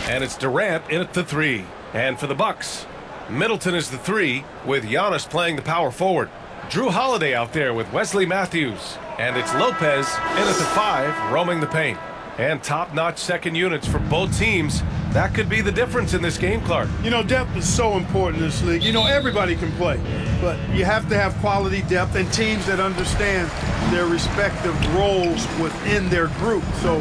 And it's Durant in at the 3. And for the Bucks, Middleton is the 3 with Giannis playing the power forward. Drew Holiday out there with Wesley Matthews. And it's Lopez in at the 5 roaming the paint. And top-notch second units for both teams. That could be the difference in this game, Clark. You know, depth is so important in this league. You know, everybody can play, but you have to have quality depth and teams that understand their respective roles within their group. So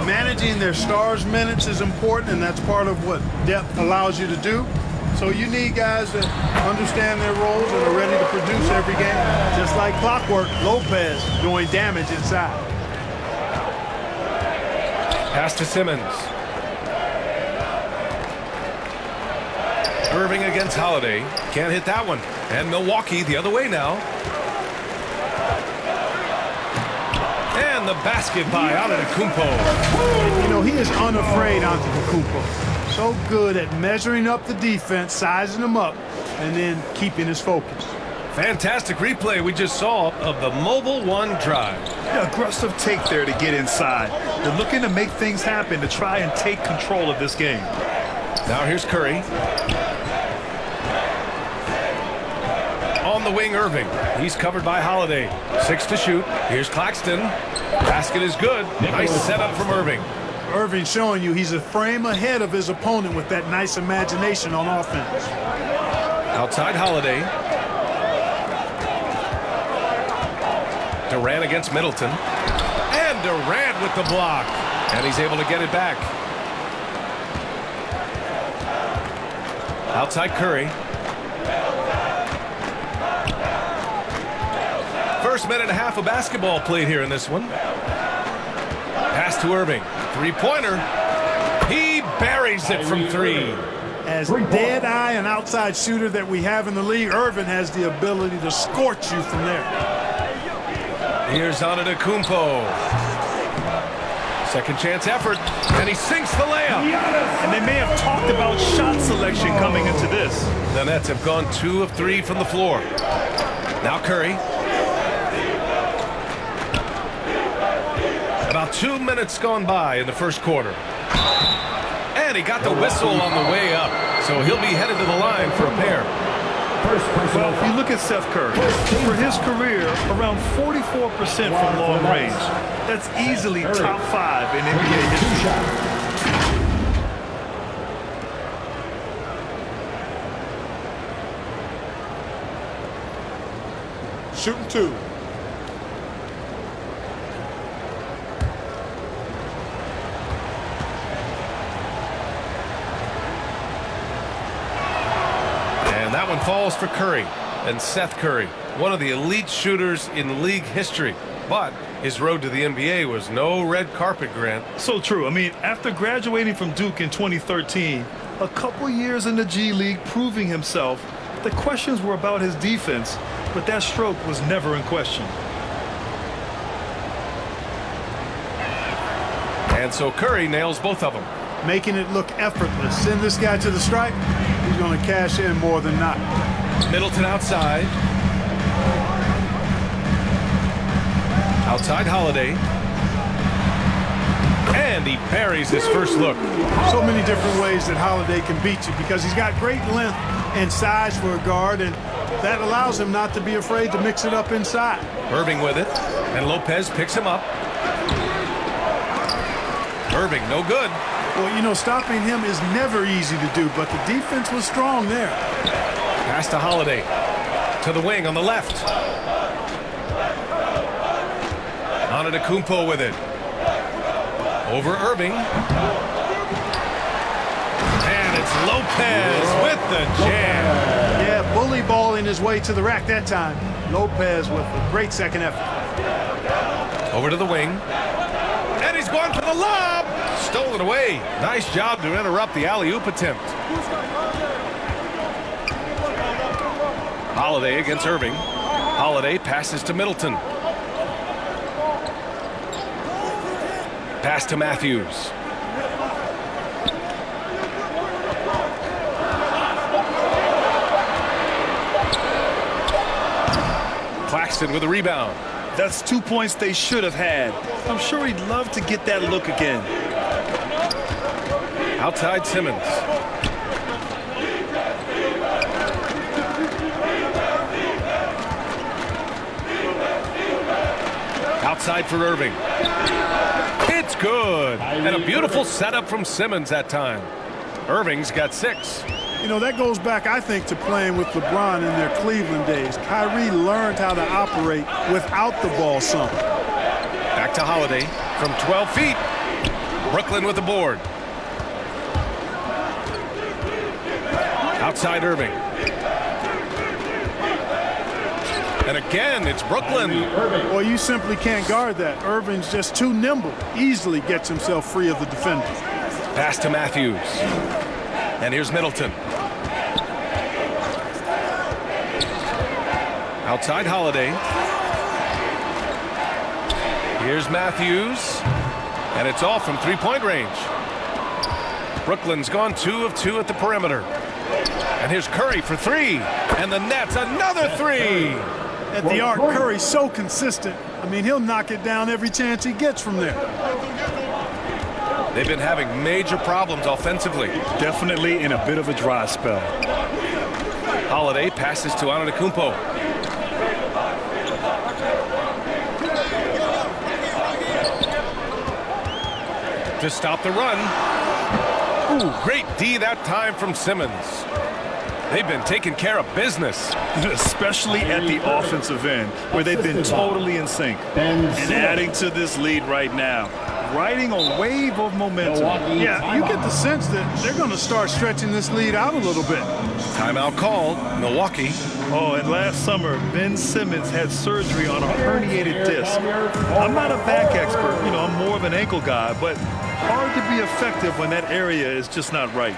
managing their stars' minutes is important, and that's part of what depth allows you to do. So you need guys that understand their roles and are ready to produce every game. Just like clockwork, Lopez doing damage inside. Pass to Simmons. Irving against Holiday. Can't hit that one. And Milwaukee the other way now. And the basket by Antetokounmpo. You know, he is unafraid, Antetokounmpo. So good at measuring up the defense, sizing them up, and then keeping his focus. Fantastic replay we just saw of the Mobile One drive. Yeah, aggressive take there to get inside. They're looking to make things happen to try and take control of this game. Now here's Curry. On the wing, Irving. He's covered by Holiday. 6 to shoot. Here's Claxton. Basket is good. Nice setup from Irving. Irving showing you he's a frame ahead of his opponent with that nice imagination on offense. Outside Holiday. Durant against Middleton. And Durant with the block. And he's able to get it back. Outside Curry. First minute and a half of basketball played here in this one. Pass to Irving. Three-pointer. He buries it from 3. As dead-eye and outside shooter that we have in the league, Irving has the ability to scorch you from there. Here's Antetokounmpo. Second chance effort, and he sinks the layup. And they may have talked about shot selection coming into this. The Nets have gone 2 of 3 from the floor. Now Curry. About 2 minutes gone by in the first quarter. And he got the whistle on the way up, so he'll be headed to the line for a pair. Well, if you look at Seth Curry, for his career, around 44% from long range. That's easily top 5 in NBA history. Shooting 2. And that one falls for Curry. And Seth Curry, one of the elite shooters in league history. But his road to the NBA was no red carpet, Grant. So true. I mean, after graduating from Duke in 2013, a couple years in the G League proving himself, the questions were about his defense, but that stroke was never in question. And so Curry nails both of them. Making it look effortless. Send this guy to the stripe, he's going to cash in more than not. Middleton outside. Outside Holiday. And he buries his first look. So many different ways that Holiday can beat you because he's got great length and size for a guard, and that allows him not to be afraid to mix it up inside. Irving with it, and Lopez picks him up. Irving, no good. Well, you know, stopping him is never easy to do, but the defense was strong there. Pass to Holiday. To the wing on the left. Antetokounmpo with it. Over Irving. And it's Lopez with the jam. Yeah, bully balling his way to the rack that time. Lopez with a great second effort. Over to the wing. And he's going for the lob. Stolen away. Nice job to interrupt the alley-oop attempt. Holiday against Irving. Holiday passes to Middleton. Pass to Matthews. Claxton with a rebound. That's 2 points they should have had. I'm sure he'd love to get that look again. Outside Simmons. Outside for Irving. It's good. And a beautiful setup from Simmons that time. Irving's got 6. You know, that goes back, I think, to playing with LeBron in their Cleveland days. Kyrie learned how to operate without the ball some. Back to Holiday from 12 feet. Brooklyn with the board. Outside Irving. And again, it's Brooklyn. Well, you simply can't guard that. Irving's just too nimble. Easily gets himself free of the defender. Pass to Matthews. And here's Middleton. Outside Holiday. Here's Matthews. And it's all from three-point range. Brooklyn's gone 2 of 2 at the perimeter. And here's Curry for 3. And the net's another 3. At the arc, Curry's so consistent. I mean, he'll knock it down every chance he gets from there. They've been having major problems offensively. Definitely in a bit of a dry spell. Holiday passes to Antetokounmpo. To stop the run. Ooh, great D that time from Simmons. They've been taking care of business. Especially at the offensive end, where they've been totally in sync. And adding to this lead right now. Riding a wave of momentum. Yeah, you get the sense that they're going to start stretching this lead out a little bit. Timeout called, Milwaukee. Oh, and last summer, Ben Simmons had surgery on a herniated disc. I'm not a back expert, you know, I'm more of an ankle guy, but hard to be effective when that area is just not right.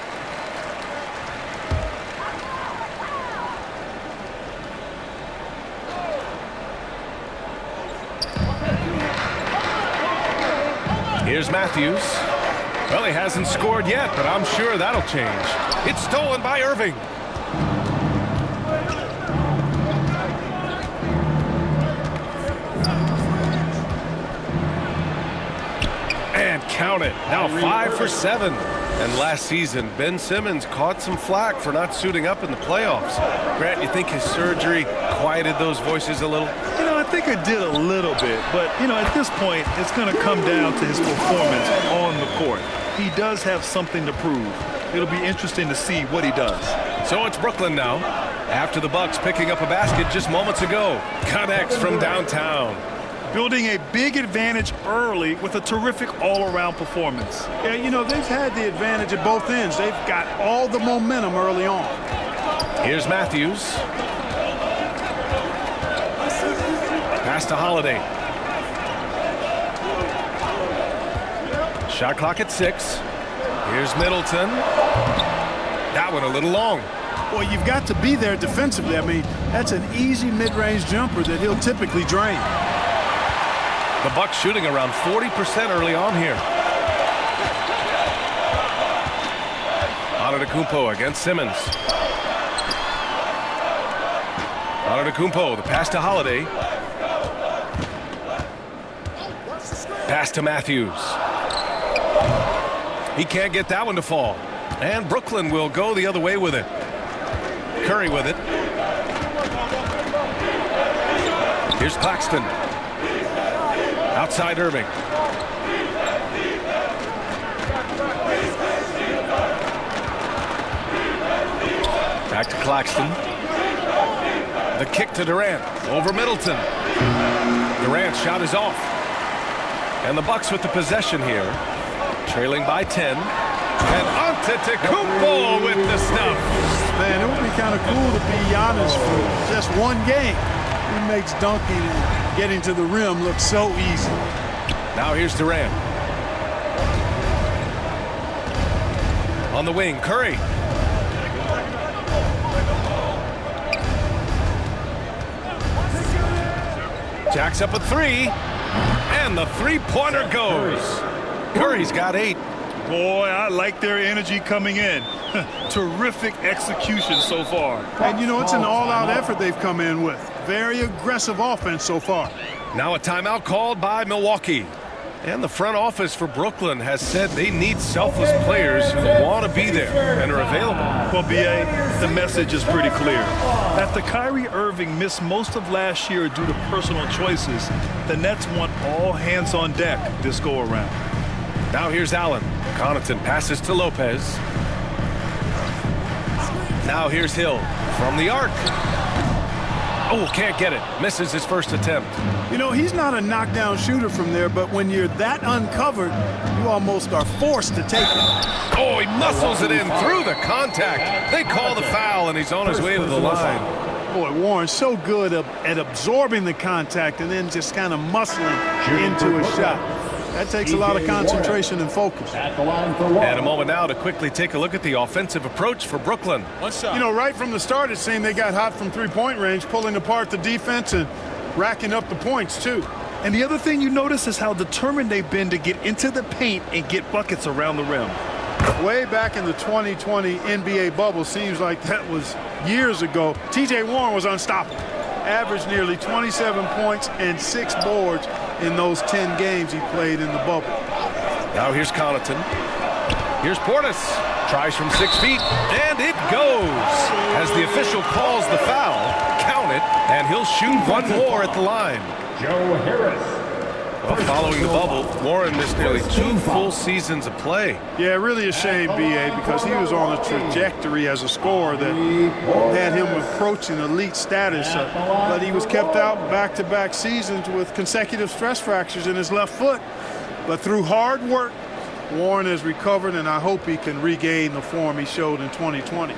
Here's Matthews. Well, he hasn't scored yet, but I'm sure that'll change. It's stolen by Irving. And count it. Now 5 for 7. And last season, Ben Simmons caught some flack for not suiting up in the playoffs. Grant, you think his surgery quieted those voices a little? You know, I think it did a little bit, but, you know, at this point, it's going to come down to his performance on the court. He does have something to prove. It'll be interesting to see what he does. So it's Brooklyn now. After the Bucks picking up a basket just moments ago. Connects from downtown. Building a big advantage early with a terrific all-around performance. Yeah, you know, they've had the advantage at both ends. They've got all the momentum early on. Here's Matthews. Pass to Holiday. Shot clock at 6. Here's Middleton. That one a little long. Well, you've got to be there defensively. I mean, that's an easy mid-range jumper that he'll typically drain. The Bucks shooting around 40% early on here. Antetokounmpo against Simmons. Antetokounmpo, the pass to Holiday. Pass to Matthews. He can't get that one to fall. And Brooklyn will go the other way with it. Curry with it. Here's Claxton. Outside Irving. Back to Claxton. The kick to Durant. Over Middleton. Durant's shot is off. And the Bucks with the possession here. Trailing by 10. And Antetokounmpo with the stuff. Man, it would be kind of cool to be Giannis for just one game. He makes dunking and getting to the rim look so easy. Now here's Durant. On the wing, Curry. Jacks up a three. And the three-pointer goes. Curry's got 8. Boy, I like their energy coming in. Terrific execution so far. And, you know, it's an all-out effort they've come in with. Very aggressive offense so far. Now a timeout called by Milwaukee. And the front office for Brooklyn has said they need selfless players who want to be there and are available. Well, B.A., the message is pretty clear. After Kyrie Irving missed most of last year due to personal choices, the Nets want all hands on deck this go-around. Now here's Allen. Connaughton passes to Lopez. Now here's Hill from the arc. Oh, can't get it. Misses his first attempt. You know, he's not a knockdown shooter from there, but when you're that uncovered, you almost are forced to take it. Oh, he muscles it in through the contact. They call the foul, and he's on his way to the line. Boy, Warren's so good at absorbing the contact and then just kind of muscling into a shot. That takes a lot of concentration and focus. And a moment now to quickly take a look at the offensive approach for Brooklyn. You know, right from the start, it seemed they got hot from three-point range, pulling apart the defense and racking up the points, too. And the other thing you notice is how determined they've been to get into the paint and get buckets around the rim. Way back in the 2020 NBA bubble, seems like that was years ago, T.J. Warren was unstoppable. Averaged nearly 27 points and 6 boards in those 10 games he played in the bubble. Now here's Connaughton. Here's Portis. Tries from 6 feet, and it goes. As the official calls the foul, count it, and he'll shoot one more at the line. Joe Harris. Well, following the bubble, Warren missed nearly 2 full seasons of play. Yeah, really a shame, B.A., because he was on a trajectory as a scorer that had him approaching elite status. But he was kept out back-to-back seasons with consecutive stress fractures in his left foot. But through hard work, Warren has recovered, and I hope he can regain the form he showed in 2020.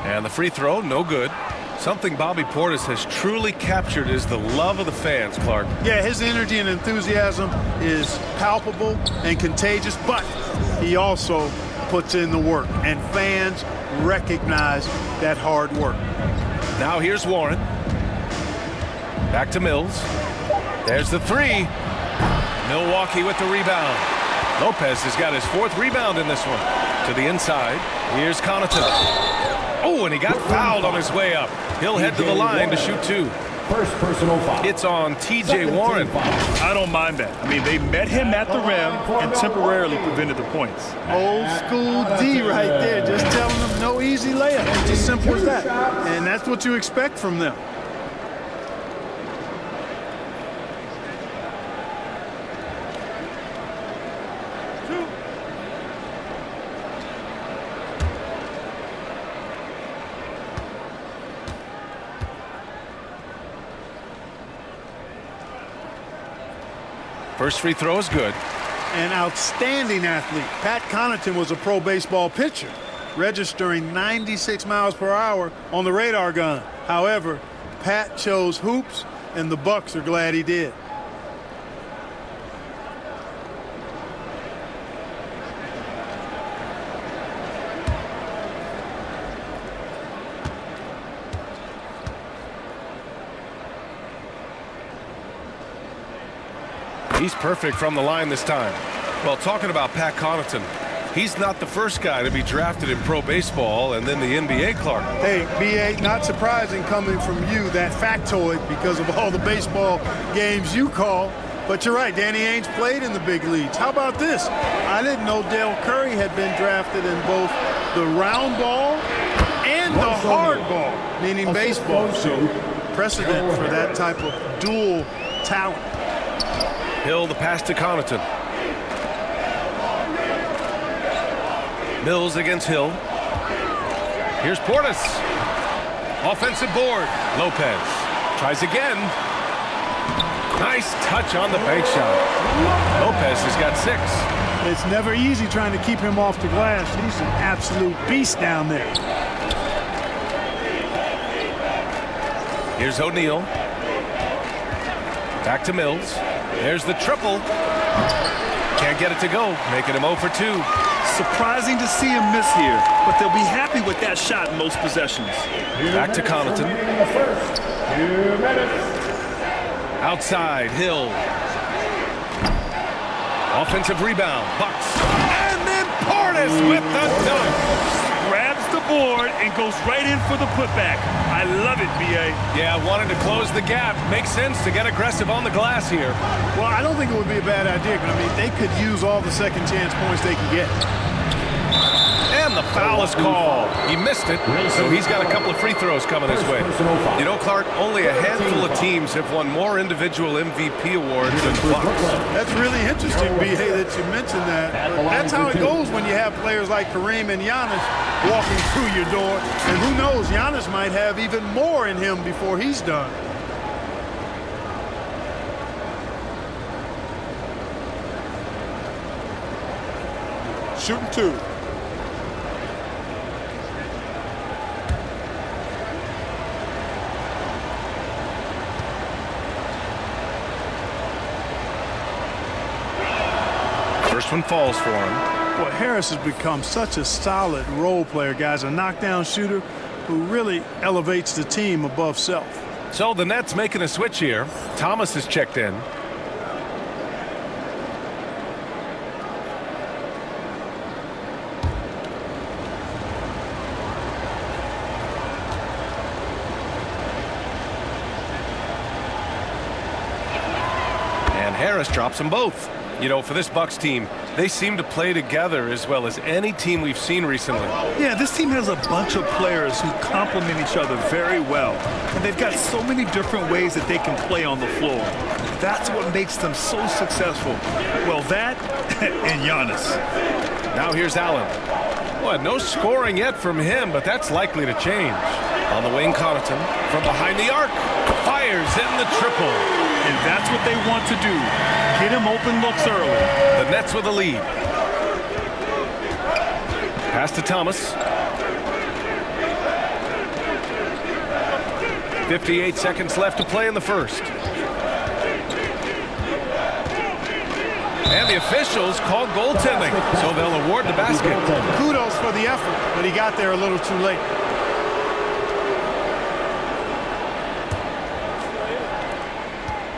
And the free throw, no good. Something Bobby Portis has truly captured is the love of the fans, Clark. Yeah, his energy and enthusiasm is palpable and contagious, but he also puts in the work, and fans recognize that hard work. Now here's Warren. Back to Mills. There's the three. Milwaukee with the rebound. Lopez has got his 4th rebound in this one. To the inside. Here's Connaughton. Oh, and he got fouled on his way up. He'll head to the line to shoot 2. First personal foul. It's on T.J. Warren. I don't mind that. I mean, they met him at the rim and temporarily prevented the points. Old school D right there, just telling them no easy layup. It's as simple as that. And that's what you expect from them. First free throw is good. An outstanding athlete. Pat Connaughton was a pro baseball pitcher, registering 96 miles per hour on the radar gun. However, Pat chose hoops, and the Bucks are glad he did. He's perfect from the line this time. Well, talking about Pat Connaughton, he's not the first guy to be drafted in pro baseball and then the NBA, Clark. Hey, B.A., not surprising coming from you, that factoid, because of all the baseball games you call. But you're right, Danny Ainge played in the big leagues. How about this? I didn't know Dale Curry had been drafted in both the round ball and the hard ball, meaning baseball. So precedent for that type of dual talent. Hill, the pass to Connaughton. Mills against Hill. Here's Portis. Offensive board. Lopez tries again. Nice touch on the bank shot. Lopez has got 6. It's never easy trying to keep him off the glass. He's an absolute beast down there. Here's O'Neal. Back to Mills. There's the triple. Can't get it to go, making him 0 for 2. Surprising to see him miss here, but they'll be happy with that shot in most possessions. Back to Connaughton. Outside, Hill. Offensive rebound, Bucks. And then Portis with the dunk. Grabs the board and goes right in for the putback. I love it, B.A. Yeah, wanted to close the gap. Makes sense to get aggressive on the glass here. Well, I don't think it would be a bad idea, but I mean, they could use all the second chance points they can get. And the foul is called. He missed it, so he's got a couple of free throws coming his way. You know, Clark, only a handful of teams have won more individual MVP awards than Bucks. That's really interesting, B.A., that you mentioned that. But that's how it goes when you have players like Kareem and Giannis walking through your door. And who knows, Giannis might have even more in him before he's done. Shooting 2. First one falls for him. Well, Harris has become such a solid role player, guys, a knockdown shooter who really elevates the team above self. So the Nets making a switch here. Thomas is checked in. And Harris drops them both. You know, for this Bucks team, they seem to play together as well as any team we've seen recently. Yeah, this team has a bunch of players who complement each other very well. And they've got so many different ways that they can play on the floor. That's what makes them so successful. Well, that and Giannis. Now here's Allen. Well, no scoring yet from him, but that's likely to change. On the wing, Connaughton from behind the arc. Fires in the triple. And that's what they want to do. Get him open looks early. The Nets with a lead. Pass to Thomas. 58 seconds left to play in the first. And the officials called goaltending, so they'll award the basket. Kudos for the effort, but he got there a little too late.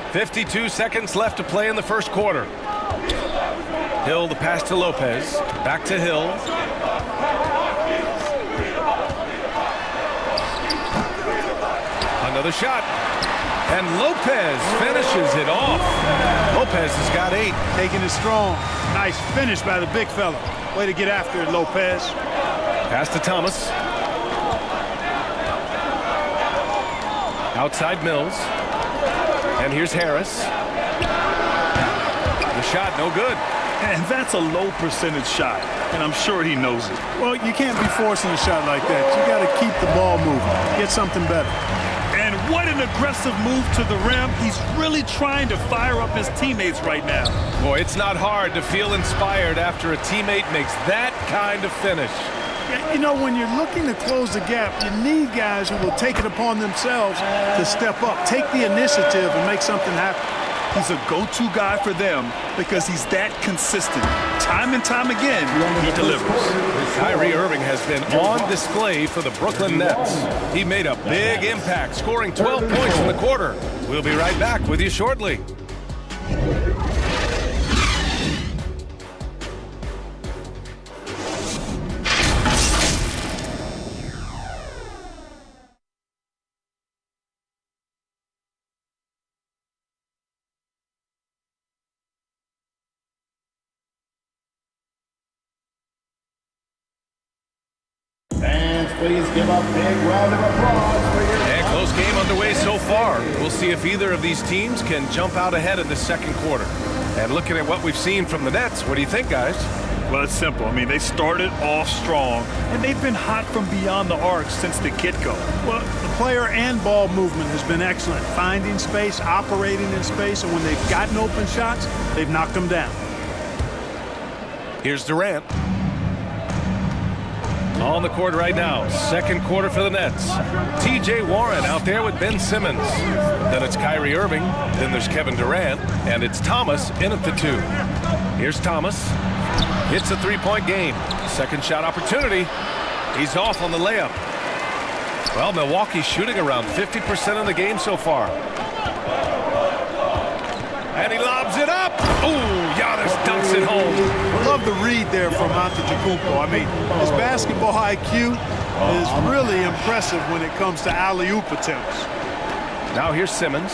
.52 seconds left to play in the first quarter. Hill, the pass to Lopez. Back to Hill. Another shot. And Lopez finishes it off. Lopez has got 8. Taking it strong. Nice finish by the big fella. Way to get after it, Lopez. Pass to Thomas. Outside Mills. And here's Harris. The shot, no good. And that's a low percentage shot, and I'm sure he knows it. Well, you can't be forcing a shot like that. You got to keep the ball moving. Get something better. And what an aggressive move to the rim. He's really trying to fire up his teammates right now. Boy, it's not hard to feel inspired after a teammate makes that kind of finish. Yeah, you know, when you're looking to close the gap, you need guys who will take it upon themselves to step up, take the initiative, and make something happen. He's a go-to guy for them because he's that consistent. Time and time again, he delivers. Kyrie Irving has been on display for the Brooklyn Nets. He made a big impact, scoring 12 points in the quarter. We'll be right back with you shortly. please give a big round of applause for your... And close game underway so far. We'll see if either of these teams can jump out ahead in the second quarter. And looking at what we've seen from the Nets, what do you think, guys? Well, it's simple. I mean, they started off strong, and they've been hot from beyond the arc since the get-go. Well, the player and ball movement has been excellent. Finding space, operating in space, and when they've gotten open shots, they've knocked them down. Here's Durant. On the court right now, second quarter for the Nets. T.J. Warren out there with Ben Simmons. Then it's Kyrie Irving. Then there's Kevin Durant. And it's Thomas in at the 2. Here's Thomas. Hits a three-point game. Second shot opportunity. He's off on the layup. Well, Milwaukee's shooting around 50% in the game so far. And he lobs it up. Ooh, Giannis dunks it home. Love the read there from Antetokounmpo. I mean, his basketball IQ is really impressive when it comes to alley-oop attempts. Now here's Simmons.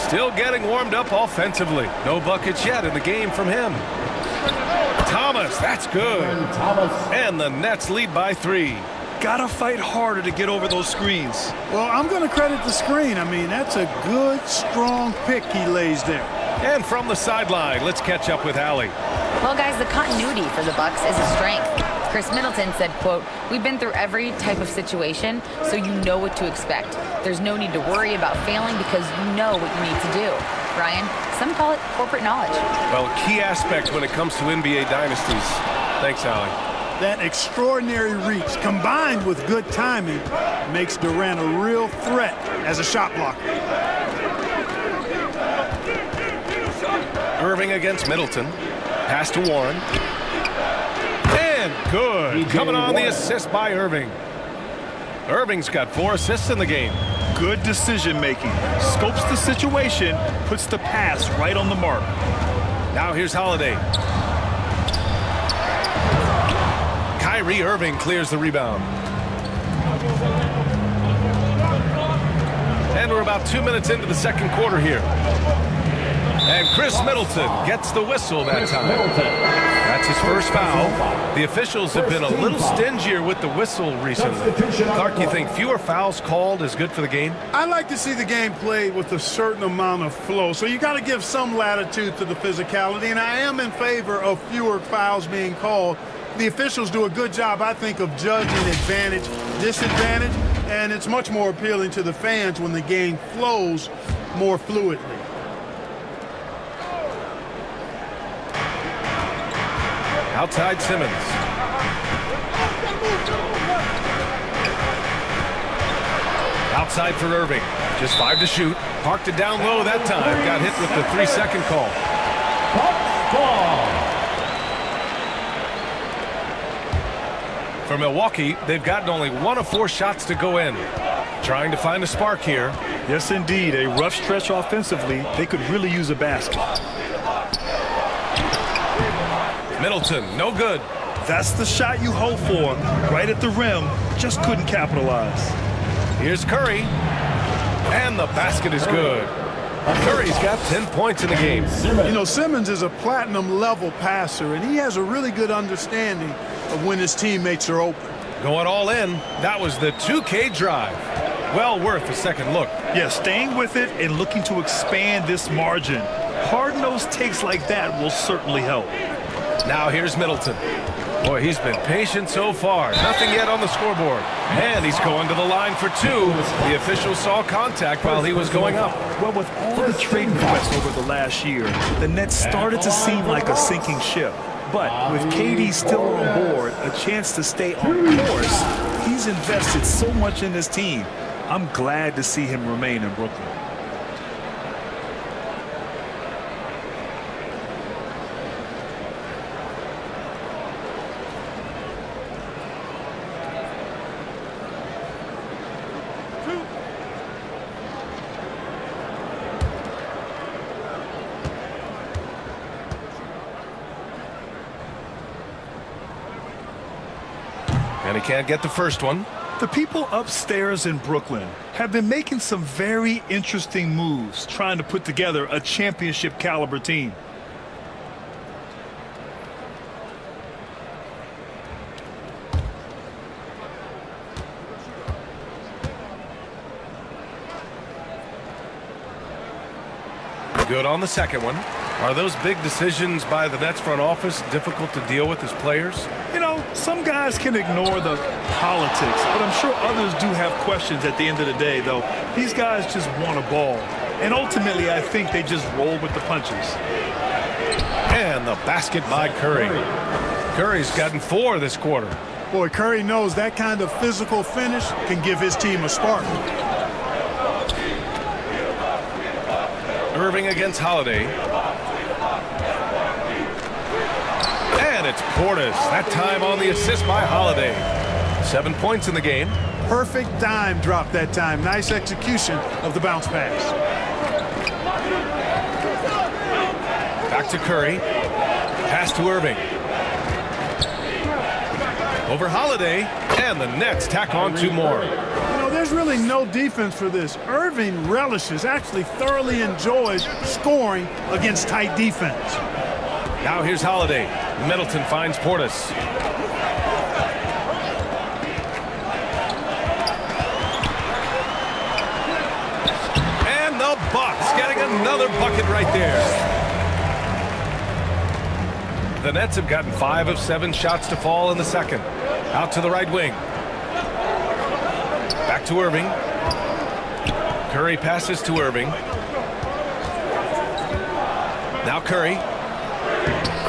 Still getting warmed up offensively. No buckets yet in the game from him. Thomas, that's good. And the Nets lead by 3. Gotta fight harder to get over those screens. Well, I'm going to credit the screen. I mean, that's a good, strong pick he lays there. And from the sideline, let's catch up with Allie. Well, guys, the continuity for the Bucks is a strength. Chris Middleton said, quote, "We've been through every type of situation, so you know what to expect. There's no need to worry about failing because you know what you need to do." Ryan, some call it corporate knowledge. Well, key aspect when it comes to NBA dynasties. Thanks, Allie. That extraordinary reach combined with good timing makes Durant a real threat as a shot blocker. Irving against Middleton. Pass to Warren. And good. Coming on the assist by Irving. Irving's got 4 assists in the game. Good decision making. Scopes the situation, puts the pass right on the mark. Now here's Holiday. Kyrie Irving clears the rebound. And we're about 2 minutes into the second quarter here. And Chris Middleton gets the whistle that time. That's his first foul. The officials have been a little stingier with the whistle recently. Clark, you think fewer fouls called is good for the game? I like to see the game played with a certain amount of flow, so you got to give some latitude to the physicality, and I am in favor of fewer fouls being called. The officials do a good job, I think, of judging advantage, disadvantage, and it's much more appealing to the fans when the game flows more fluidly. Outside Simmons. Outside for Irving. Just 5 to shoot. Parked it down low that time. Got hit with the 3-second call. For Milwaukee, they've gotten only 1 of 4 shots to go in. Trying to find a spark here. Yes, indeed. A rough stretch offensively. They could really use a basket. Middleton, no good. That's the shot you hope for. Right at the rim. Just couldn't capitalize. Here's Curry. And the basket is good. Curry's got 10 points in the game. You know, Simmons is a platinum-level passer, and he has a really good understanding of when his teammates are open. Going all in, that was the 2K drive. Well worth a second look. Yeah, staying with it and looking to expand this margin. Hard-nosed takes like that will certainly help. Now here's Middleton. Boy, he's been patient so far. Nothing yet on the scoreboard. And he's going to the line for 2. The official saw contact while he was going up. Well, with all the trade requests over the last year, the Nets started to seem like a sinking ship. But with KD still on board, a chance to stay on course, he's invested so much in this team. I'm glad to see him remain in Brooklyn. And he can't get the first one. The people upstairs in Brooklyn have been making some very interesting moves, trying to put together a championship caliber team. Good on the second one. Are those big decisions by the Nets front office difficult to deal with as players? You know, some guys can ignore the politics, but I'm sure others do have questions at the end of the day, though. These guys just want a ball. And ultimately, I think they just roll with the punches. And the basket by Curry. Curry's gotten 4 this quarter. Boy, Curry knows that kind of physical finish can give his team a spark. Irving against Holiday. And it's Portis. That time on the assist by Holiday. 7 points in the game. Perfect dime drop that time. Nice execution of the bounce pass. Back to Curry. Pass to Irving. Over Holiday. And the Nets tack on 2 more. You know, there's really no defense for this. Irving relishes, actually thoroughly enjoys scoring against tight defense. Now here's Holiday. Middleton finds Portis. And the Bucks getting another bucket right there. The Nets have gotten 5 of 7 shots to fall in the second. Out to the right wing. Back to Irving. Curry passes to Irving. Now Curry.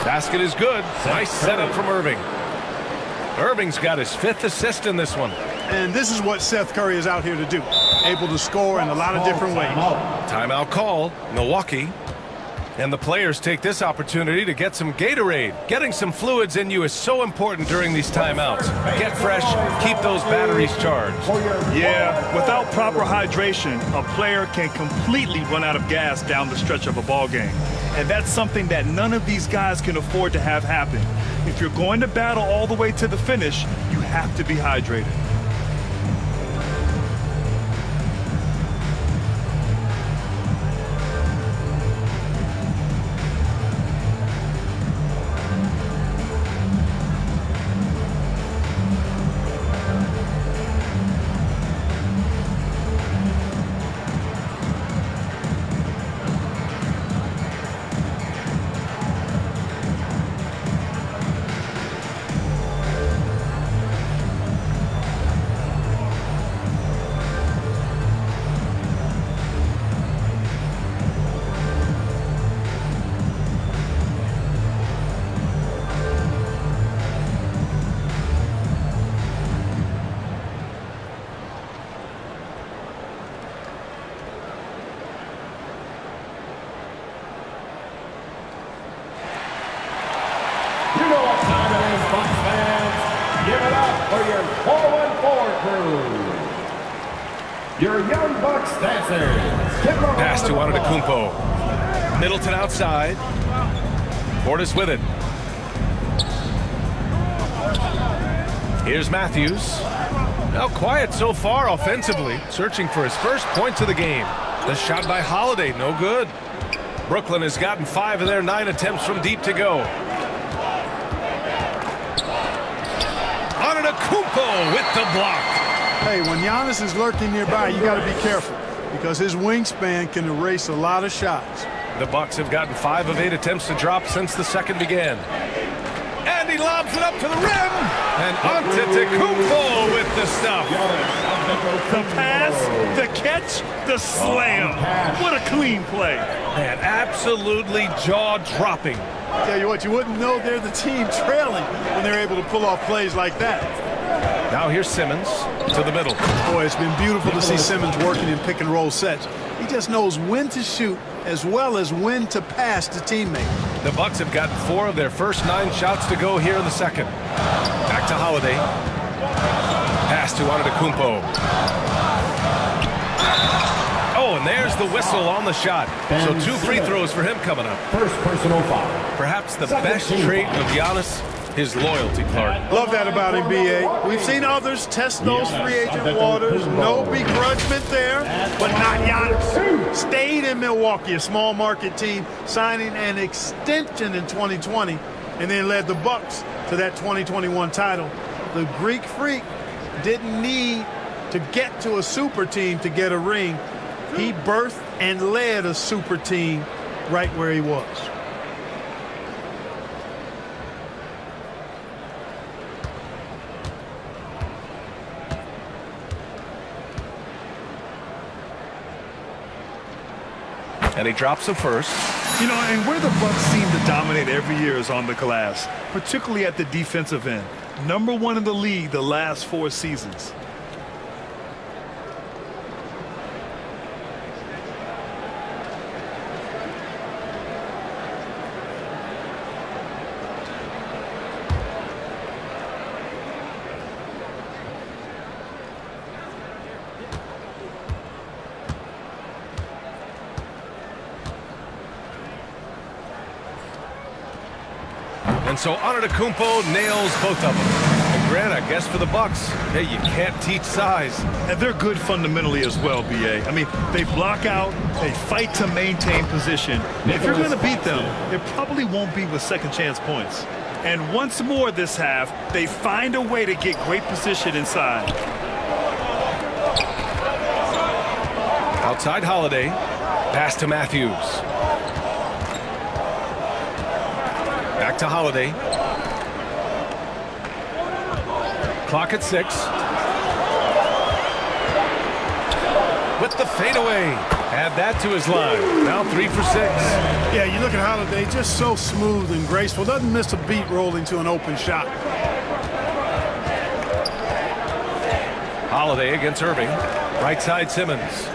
Basket is good. Nice setup from Irving. Irving's got his 5th assist in this one. And this is what Seth Curry is out here to do. Able to score in a lot of different ways. Timeout call, Milwaukee. And the players take this opportunity to get some Gatorade. Getting some fluids in you is so important during these timeouts. Get fresh, keep those batteries charged. Yeah, without proper hydration, a player can completely run out of gas down the stretch of a ball game. And that's something that none of these guys can afford to have happen. If you're going to battle all the way to the finish, you have to be hydrated. You know what time it is, Bucks fans. Give it up for your 4-1-4 crew. Your young Bucks dancers. Pass to Antetokounmpo. Middleton outside. Portis with it. Here's Matthews. Now quiet so far offensively. Searching for his first points of the game. The shot by Holiday, no good. Brooklyn has gotten 5 of their 9 attempts from deep to go. Antetokounmpo with the block. Hey, when Giannis is lurking nearby, you got to be careful because his wingspan can erase a lot of shots. The Bucks have gotten 5 of 8 attempts to drop since the second began. And he lobs it up to the rim. And Antetokounmpo with the stuff. The pass, the catch, the slam. What a clean play. Man, absolutely jaw-dropping. Tell you what, you wouldn't know they're the team trailing when they're able to pull off plays like that. Now here's Simmons to the middle. Boy, it's been beautiful to see Simmons working in pick-and-roll sets. He just knows when to shoot as well as when to pass to teammates. The Bucks have gotten 4 of their first 9 shots to go here in the second. Back to Holiday. Pass to Antetokounmpo. Oh, and there's the whistle on the shot. So 2 free throws for him coming up. First personal foul. Perhaps the best trait of Giannis, his loyalty, Clark. Love that about him, B.A. We've seen others test those free agent waters. No begrudgment there, but not Giannis. Stayed in Milwaukee, a small market team, signing an extension in 2020, and then led the Bucks to that 2021 title. The Greek Freak didn't need to get to a super team to get a ring. He birthed and led a super team right where he was. And he drops the first. You know, and where the Bucks seem to dominate every year is on the glass, particularly at the defensive end. #1 in the league the last 4 seasons. And so Antetokounmpo nails both of them. And Grant, I guess for the Bucks, hey, you can't teach size. And they're good fundamentally as well, B.A. I mean, they block out, they fight to maintain position. If you're going to beat them, it probably won't be with second-chance points. And once more this half, they find a way to get great position inside. Outside Holiday, pass to Matthews. Back to Holiday. Clock at 6. With the fadeaway. Add that to his line. Now 3 for 6. Yeah, you look at Holiday, just so smooth and graceful. Doesn't miss a beat rolling to an open shot. Holiday against Irving. Right side Simmons.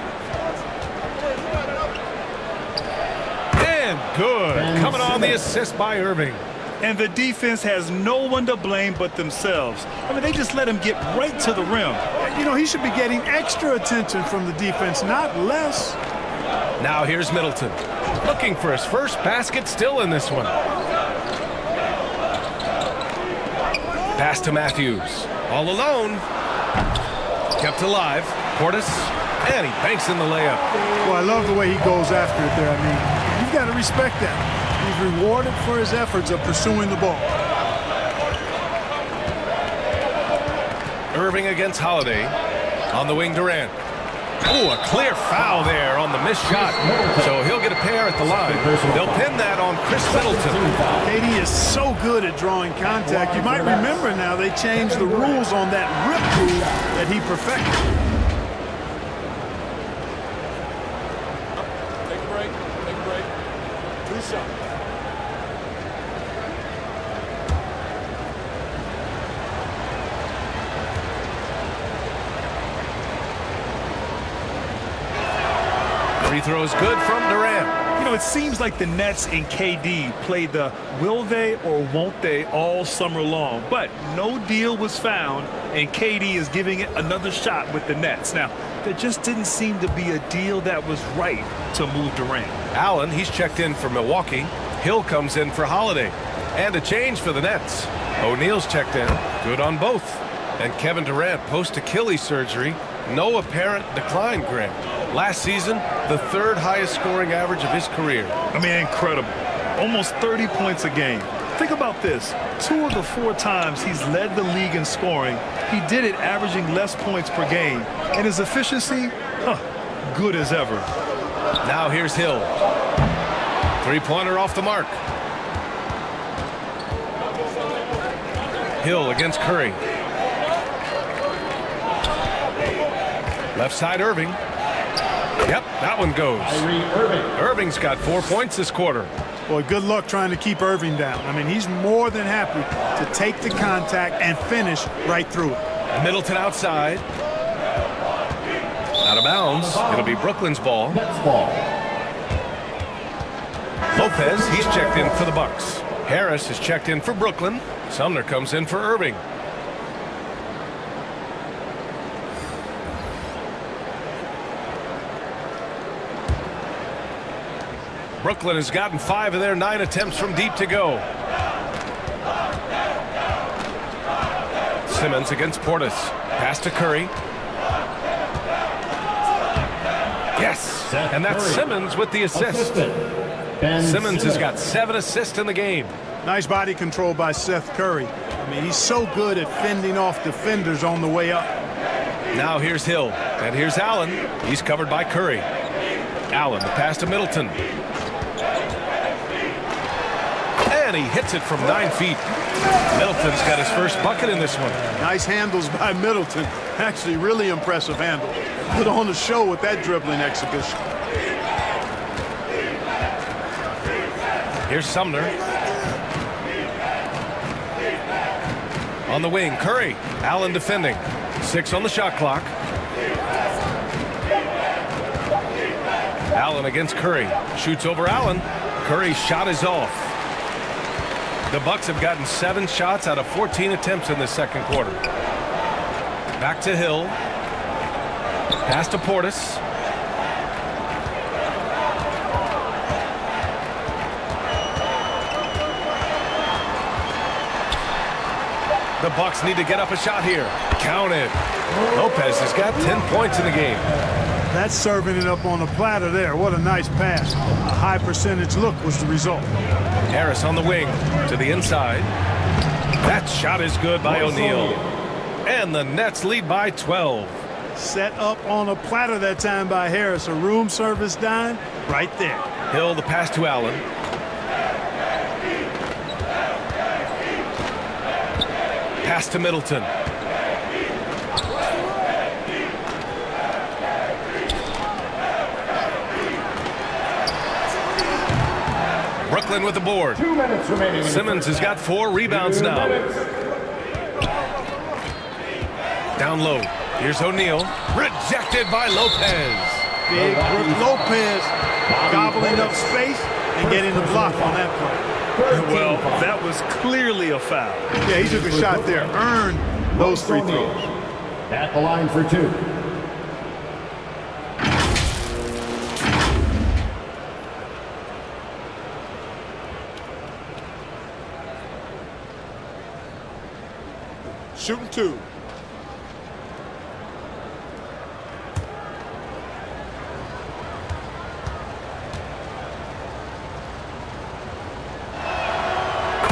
Good. Coming on the assist by Irving. And the defense has no one to blame but themselves. I mean, they just let him get right to the rim. You know, he should be getting extra attention from the defense, not less. Now here's Middleton. Looking for his first basket, still in this one. Pass to Matthews. All alone. Kept alive. Portis. And he banks in the layup. Well, I love the way he goes after it there. I mean, you've got to respect that. He's rewarded for his efforts of pursuing the ball. Irving against Holiday. On the wing, Durant. Oh, a clear foul there on the missed shot. So he'll get a pair at the line. They'll pin that on Chris Middleton. KD is so good at drawing contact. You might remember now they changed the rules on that rip move that he perfected. Free throw is good from Durant. You know, it seems like the Nets and KD played the will they or won't they all summer long, but no deal was found, and KD is giving it another shot with the Nets. Now, there just didn't seem to be a deal that was right to move Durant. Allen, he's checked in for Milwaukee. Hill comes in for Holiday. And a change for the Nets. O'Neal's checked in. Good on both. And Kevin Durant, post-Achilles surgery, no apparent decline, Grant. Last season, the 3rd highest scoring average of his career. I mean, incredible. Almost 30 points a game. Think about this. 2 of the 4 times he's led the league in scoring, he did it averaging less points per game. And his efficiency, good as ever. Now here's Hill. 3-pointer off the mark. Hill against Curry. Left side Irving. Yep, that one goes. Irving's got 4 points this quarter. Boy, good luck trying to keep Irving down. I mean, he's more than happy to take the contact and finish right through it. Middleton outside. Out of bounds. It'll be Brooklyn's ball. Lopez, he's checked in for the Bucks. Harris is checked in for Brooklyn. Sumner comes in for Irving. Brooklyn has gotten 5 of their 9 attempts from deep to go. Simmons against Portis. Pass to Curry. Yes, and that's Simmons with the assist. Simmons has got 7 assists in the game. Nice body control by Seth Curry. I mean, he's so good at fending off defenders on the way up. Now here's Hill, and here's Allen. He's covered by Curry. Allen, the pass to Middleton. And he hits it from 9 feet. Middleton's got his first bucket in this one. Nice handles by Middleton. Actually, really impressive handle. Put on the show with that dribbling exhibition. Here's Sumner. On the wing, Curry. Allen defending. 6 on the shot clock. Allen against Curry. Shoots over Allen. Curry's shot is off. The Bucks have gotten 7 shots out of 14 attempts in the second quarter. Back to Hill. Pass to Portis. The Bucks need to get up a shot here. Counted. Lopez has got 10 points in the game. That's serving it up on a platter there. What a nice pass. A high percentage look was the result. Harris on the wing to the inside. That shot is good by O'Neal. And the Nets lead by 12. Set up on a platter that time by Harris. A room service dime right there. Hill the pass to Allen. Pass to Middleton. Brooklyn with the board. 2 minutes remaining. Simmons has got 4 rebounds now. Down low. Here's O'Neal. Rejected by Lopez. Big Brook Lopez gobbling up space and getting the block on that play. Well, that was clearly a foul. Yeah, he took a shot there. Earned those free throws. At the line for 2. Shooting 2.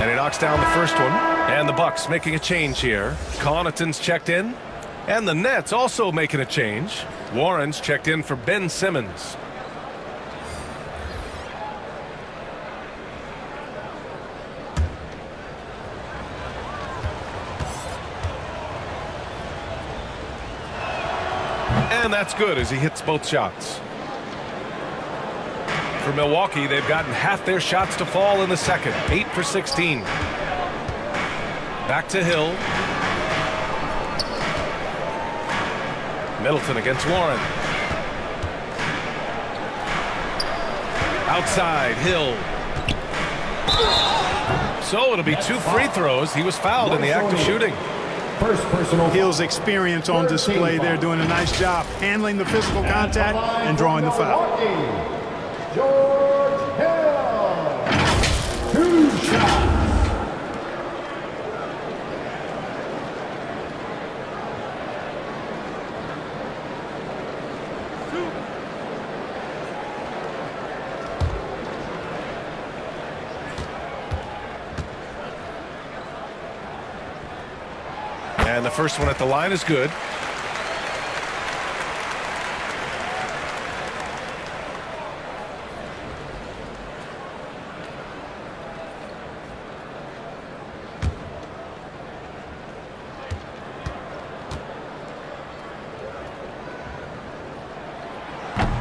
And he knocks down the first one. And the Bucks making a change here. Connaughton's checked in. And the Nets also making a change. Warren's checked in for Ben Simmons. And that's good as he hits both shots. For Milwaukee, they've gotten half their shots to fall in the second. 8 for 16. Back to Hill. Middleton against Warren. Outside, Hill. So it'll be 2 free throws. He was fouled in the act of shooting. First personal. Hill's experience on display there, doing a nice job handling the physical contact and drawing the foul. George Hill. 2 shots. And the first one at the line is good.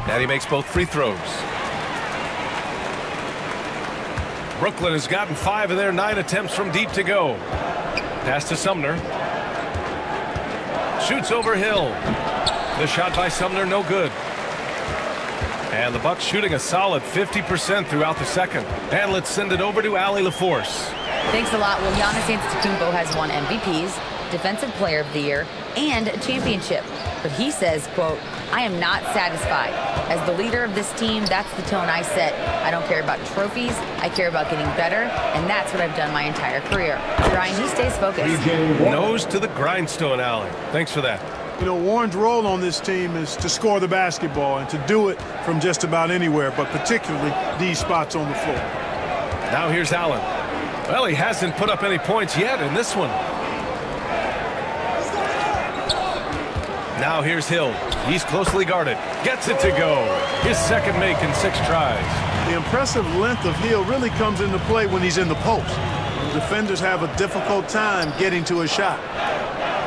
And he makes both free throws. Brooklyn has gotten 5 of their 9 attempts from deep to go. Pass to Sumner. Shoots over Hill. The shot by Sumner, no good. And the Bucks shooting a solid 50% throughout the second. And let's send it over to Allie LaForce. Thanks a lot. Well, Giannis Antetokounmpo has won MVPs, Defensive Player of the Year, and a championship. But he says, quote, I am not satisfied. As the leader of this team, that's the tone I set. I don't care about trophies. I care about getting better, and that's what I've done my entire career. Bryant, he stays focused. Nose to the grindstone, Allie. Thanks for that. You know, Warren's role on this team is to score the basketball and to do it from just about anywhere, but particularly these spots on the floor. Now here's Allen. Well, he hasn't put up any points yet in this one. Now here's Hill. He's closely guarded. Gets it to go. His second make in 6 tries. The impressive length of heel really comes into play when he's in the post. Defenders have a difficult time getting to a shot.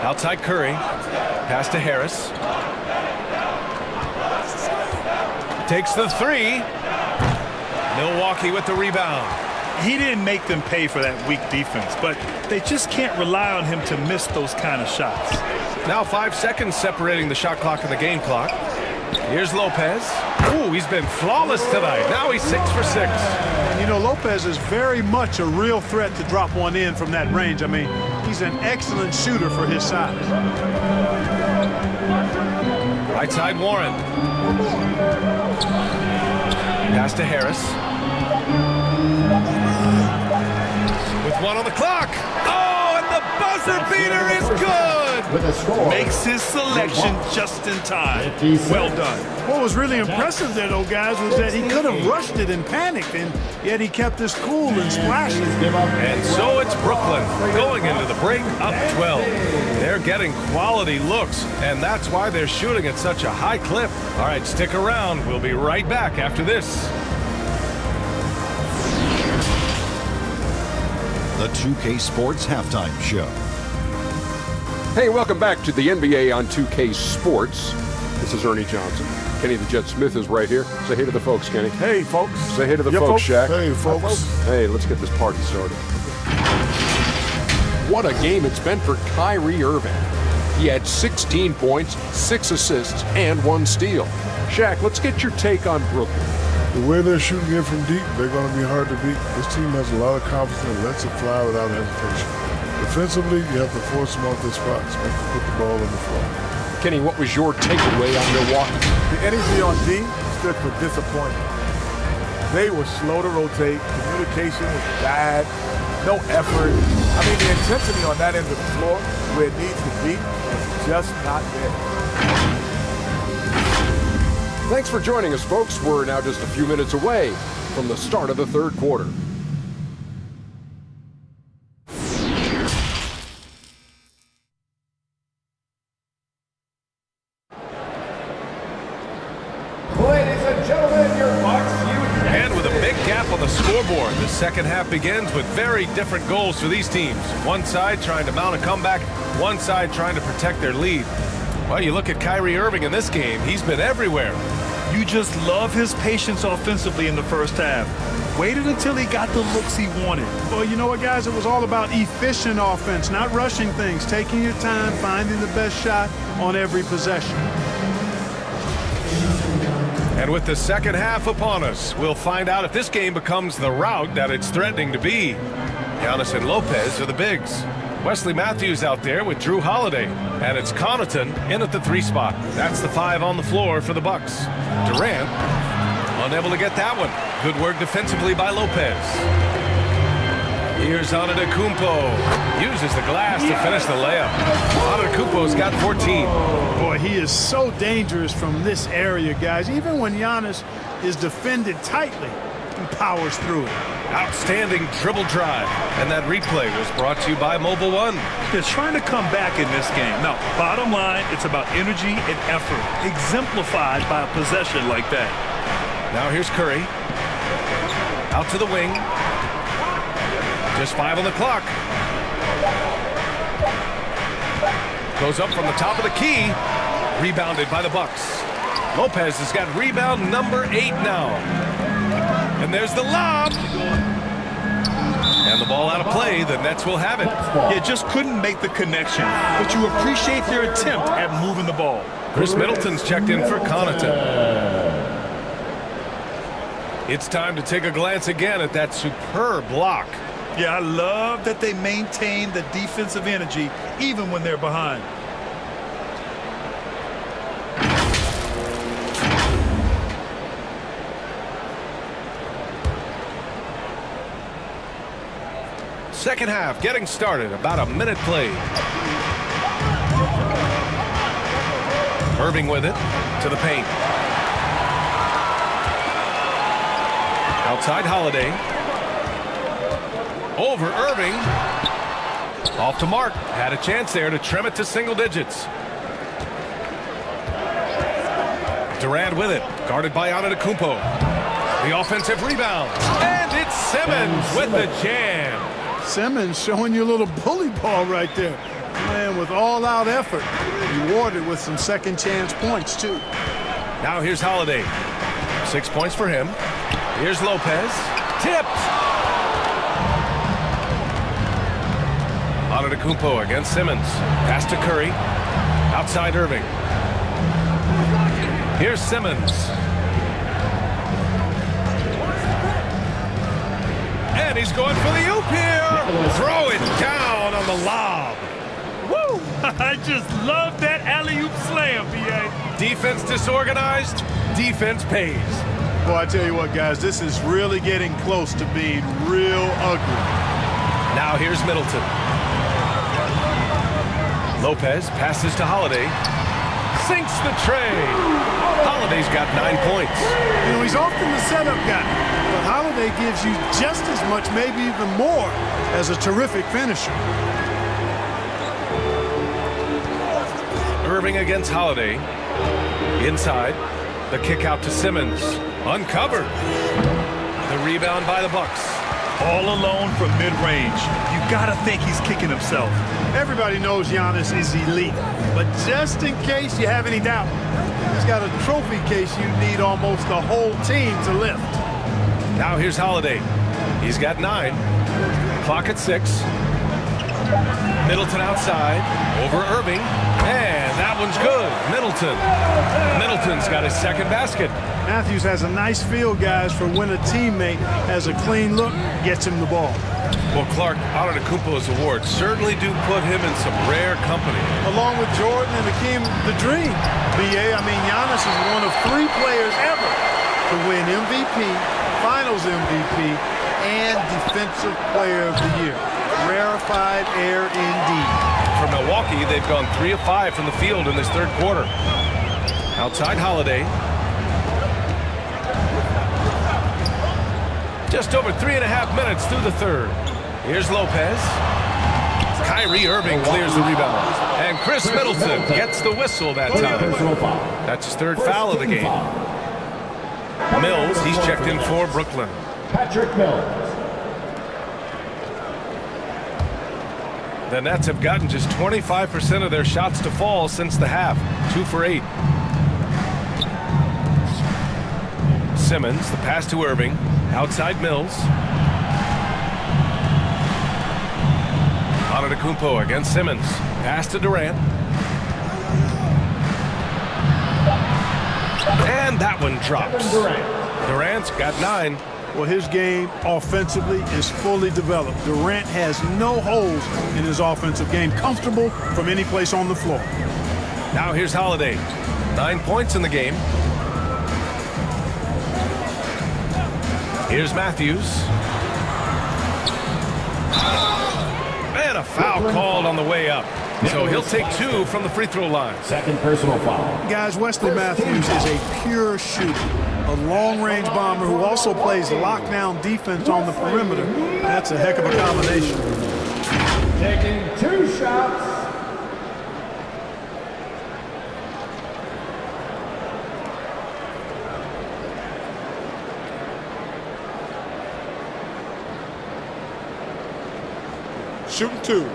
Outside Curry. Pass to Harris. Takes the three. Milwaukee with the rebound. He didn't make them pay for that weak defense, but they just can't rely on him to miss those kind of shots. Now 5 seconds separating the shot clock and the game clock. Here's Lopez. Ooh, he's been flawless tonight. Now he's 6 for 6. And you know, Lopez is very much a real threat to drop one in from that range. I mean, he's an excellent shooter for his size. Right side Warren. Pass to Harris. With 1 on the clock. Oh, and the buzzer beater is good. Makes his selection just in time. Well done. What was really impressive there, though, guys, was that he could have rushed it and panicked, and yet he kept his cool and splashing. And so it's Brooklyn going into the break up 12. They're getting quality looks, and that's why they're shooting at such a high clip. All right, stick around. We'll be right back after this. The 2K Sports Halftime Show. Hey, welcome back to the NBA on 2K Sports. This is Ernie Johnson. Kenny the Jet Smith is right here. Say hey to the folks, Kenny. Hey, folks. Say hey to the folks, Shaq. Hey, folks. Hey, let's get this party started. What a game it's been for Kyrie Irving. He had 16 points, 6 assists, and 1 steal. Shaq, let's get your take on Brooklyn. The way they're shooting it from deep, they're going to be hard to beat. This team has a lot of confidence and lets it fly without hesitation. Defensively, you have to force them off their spots, make them put the ball on the floor. Kenny, what was your takeaway on Milwaukee? The energy on D stood for disappointment. They were slow to rotate. Communication was bad. No effort. I mean, the intensity on that end of the floor where it needs to be was just not there. Thanks for joining us, folks. We're now just a few minutes away from the start of the third quarter. Ladies and gentlemen, your Bucks And with a big gap on the scoreboard, the second half begins with very different goals for these teams. One side trying to mount a comeback, one side trying to protect their lead. Well, you look at Kyrie Irving in this game, he's been everywhere. You just love his patience offensively in the first half. Waited until he got the looks he wanted. Well, you know what, guys? It was all about efficient offense, not rushing things, taking your time, finding the best shot on every possession. And with the second half upon us, we'll find out if this game becomes the rout that it's threatening to be. Giannis and Lopez are the bigs. Wesley Matthews out there with Drew Holiday. And it's Connaughton in at the 3 spot. That's the 5 on the floor for the Bucks. Durant unable to get that one. Good work defensively by Lopez. Here's Antetokounmpo. Uses the glass to finish the layup. Antetokounmpo's got 14. Boy, he is so dangerous from this area, guys. Even when Giannis is defended tightly, he powers through it. Outstanding dribble drive. And that replay was brought to you by Mobile One. They're trying to come back in this game. Now, bottom line, it's about energy and effort, exemplified by a possession like that. Now here's Curry. Out to the wing. Just 5 on the clock. Goes up from the top of the key. Rebounded by the Bucks. Lopez has got rebound number 8 now. And there's the lob. And the ball out of play. The Nets will have it. Yeah, just couldn't make the connection. But you appreciate their attempt at moving the ball. Chris Middleton's checked in for Connaughton. It's time to take a glance again at that superb block. Yeah, I love that they maintain the defensive energy even when they're behind. Second half getting started. About a minute played. Irving with it to the paint. Outside Holiday. Over Irving. Off to Mark. Had a chance there to trim it to single digits. Durant with it. Guarded by Antetokounmpo. The offensive rebound. And it's Simmons with the jam. Simmons showing you a little bully ball right there. Man, with all-out effort, rewarded with some second-chance points, too. Now here's Holiday. 6 points for him. Here's Lopez. Tipped. Antetokounmpo against Simmons. Pass to Curry. Outside Irving. Here's Simmons. And he's going for the oop here. Throw it down on the lob. Woo! I just love that alley-oop slam, B.A. Defense disorganized. Defense pays. Boy, I tell you what, guys, this is really getting close to being real ugly. Now here's Middleton. Lopez passes to Holiday. Sinks the tray. Holiday's got 9 points. You know, he's often the setup guy, but Holiday gives you just as much, maybe even more, as a terrific finisher. Irving against Holiday. Inside. The kick out to Simmons. Uncovered. The rebound by the Bucks. All alone from mid-range. You gotta think he's kicking himself. Everybody knows Giannis is elite, but just in case you have any doubt, he's got a trophy case you need almost the whole team to lift. Now here's Holiday. He's got 9. Clock at 6. Middleton outside. Over Irving. And that one's good. Middleton's got his second basket. Matthews has a nice feel, guys, for when a teammate has a clean look, gets him the ball. Well, Clark, Antetokounmpo's awards certainly do put him in some rare company. Along with Jordan and Hakeem the Dream. B.A., I mean, Giannis is one of 3 players ever to win MVP, Finals MVP, and Defensive Player of the Year. Rarefied air indeed. For Milwaukee, they've gone 3 of 5 from the field in this third quarter. Outside Holiday. Just over 3.5 minutes through the third. Here's Lopez. Kyrie Irving clears the rebound. And Chris Middleton gets the whistle that time. That's his 3rd foul of the game. Mills, he's checked in for Brooklyn. Patrick Mills. The Nets have gotten just 25% of their shots to fall since the half. 2 for 8. Simmons, the pass to Irving. Outside Mills. Antetokounmpo against Simmons. Pass to Durant. And that one drops. Durant's got 9. Well, his game offensively is fully developed. Durant has no holes in his offensive game. Comfortable from any place on the floor. Now here's Holiday. 9 points in the game. Here's Matthews. And a foul called on the way up. So he'll take 2 from the free throw line. Second personal foul. Guys, Wesley Matthews is a pure shooter. A long-range bomber who also plays lockdown defense on the perimeter. That's a heck of a combination. Taking 2 shots. Shooting 2.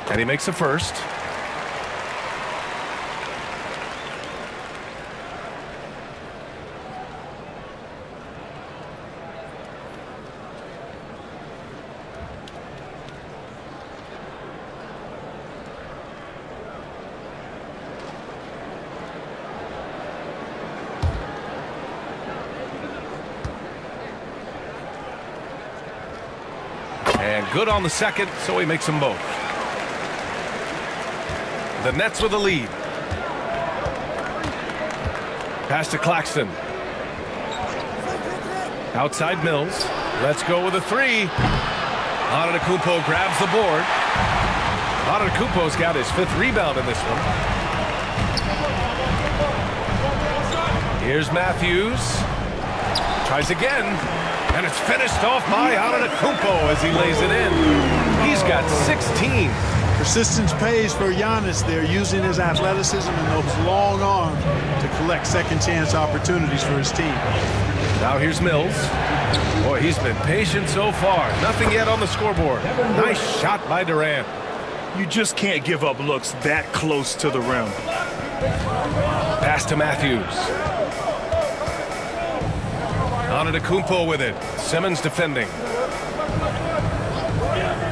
And he makes a first. And good on the second, so he makes them both. The Nets with the lead. Pass to Claxton. Outside Mills. Let's go with a 3. Antetokounmpo grabs the board. Antetokounmpo's got his 5th rebound in this one. Here's Matthews. Tries again. And it's finished off by Antetokounmpo as he lays it in. He's got 16. Persistence pays for Giannis there, using his athleticism and those long arms to collect second chance opportunities for his team. Now here's Mills. Boy, he's been patient so far. Nothing yet on the scoreboard. Nice shot by Durant. You just can't give up looks that close to the rim. Pass to Matthews. Antetokounmpo with it. Simmons defending.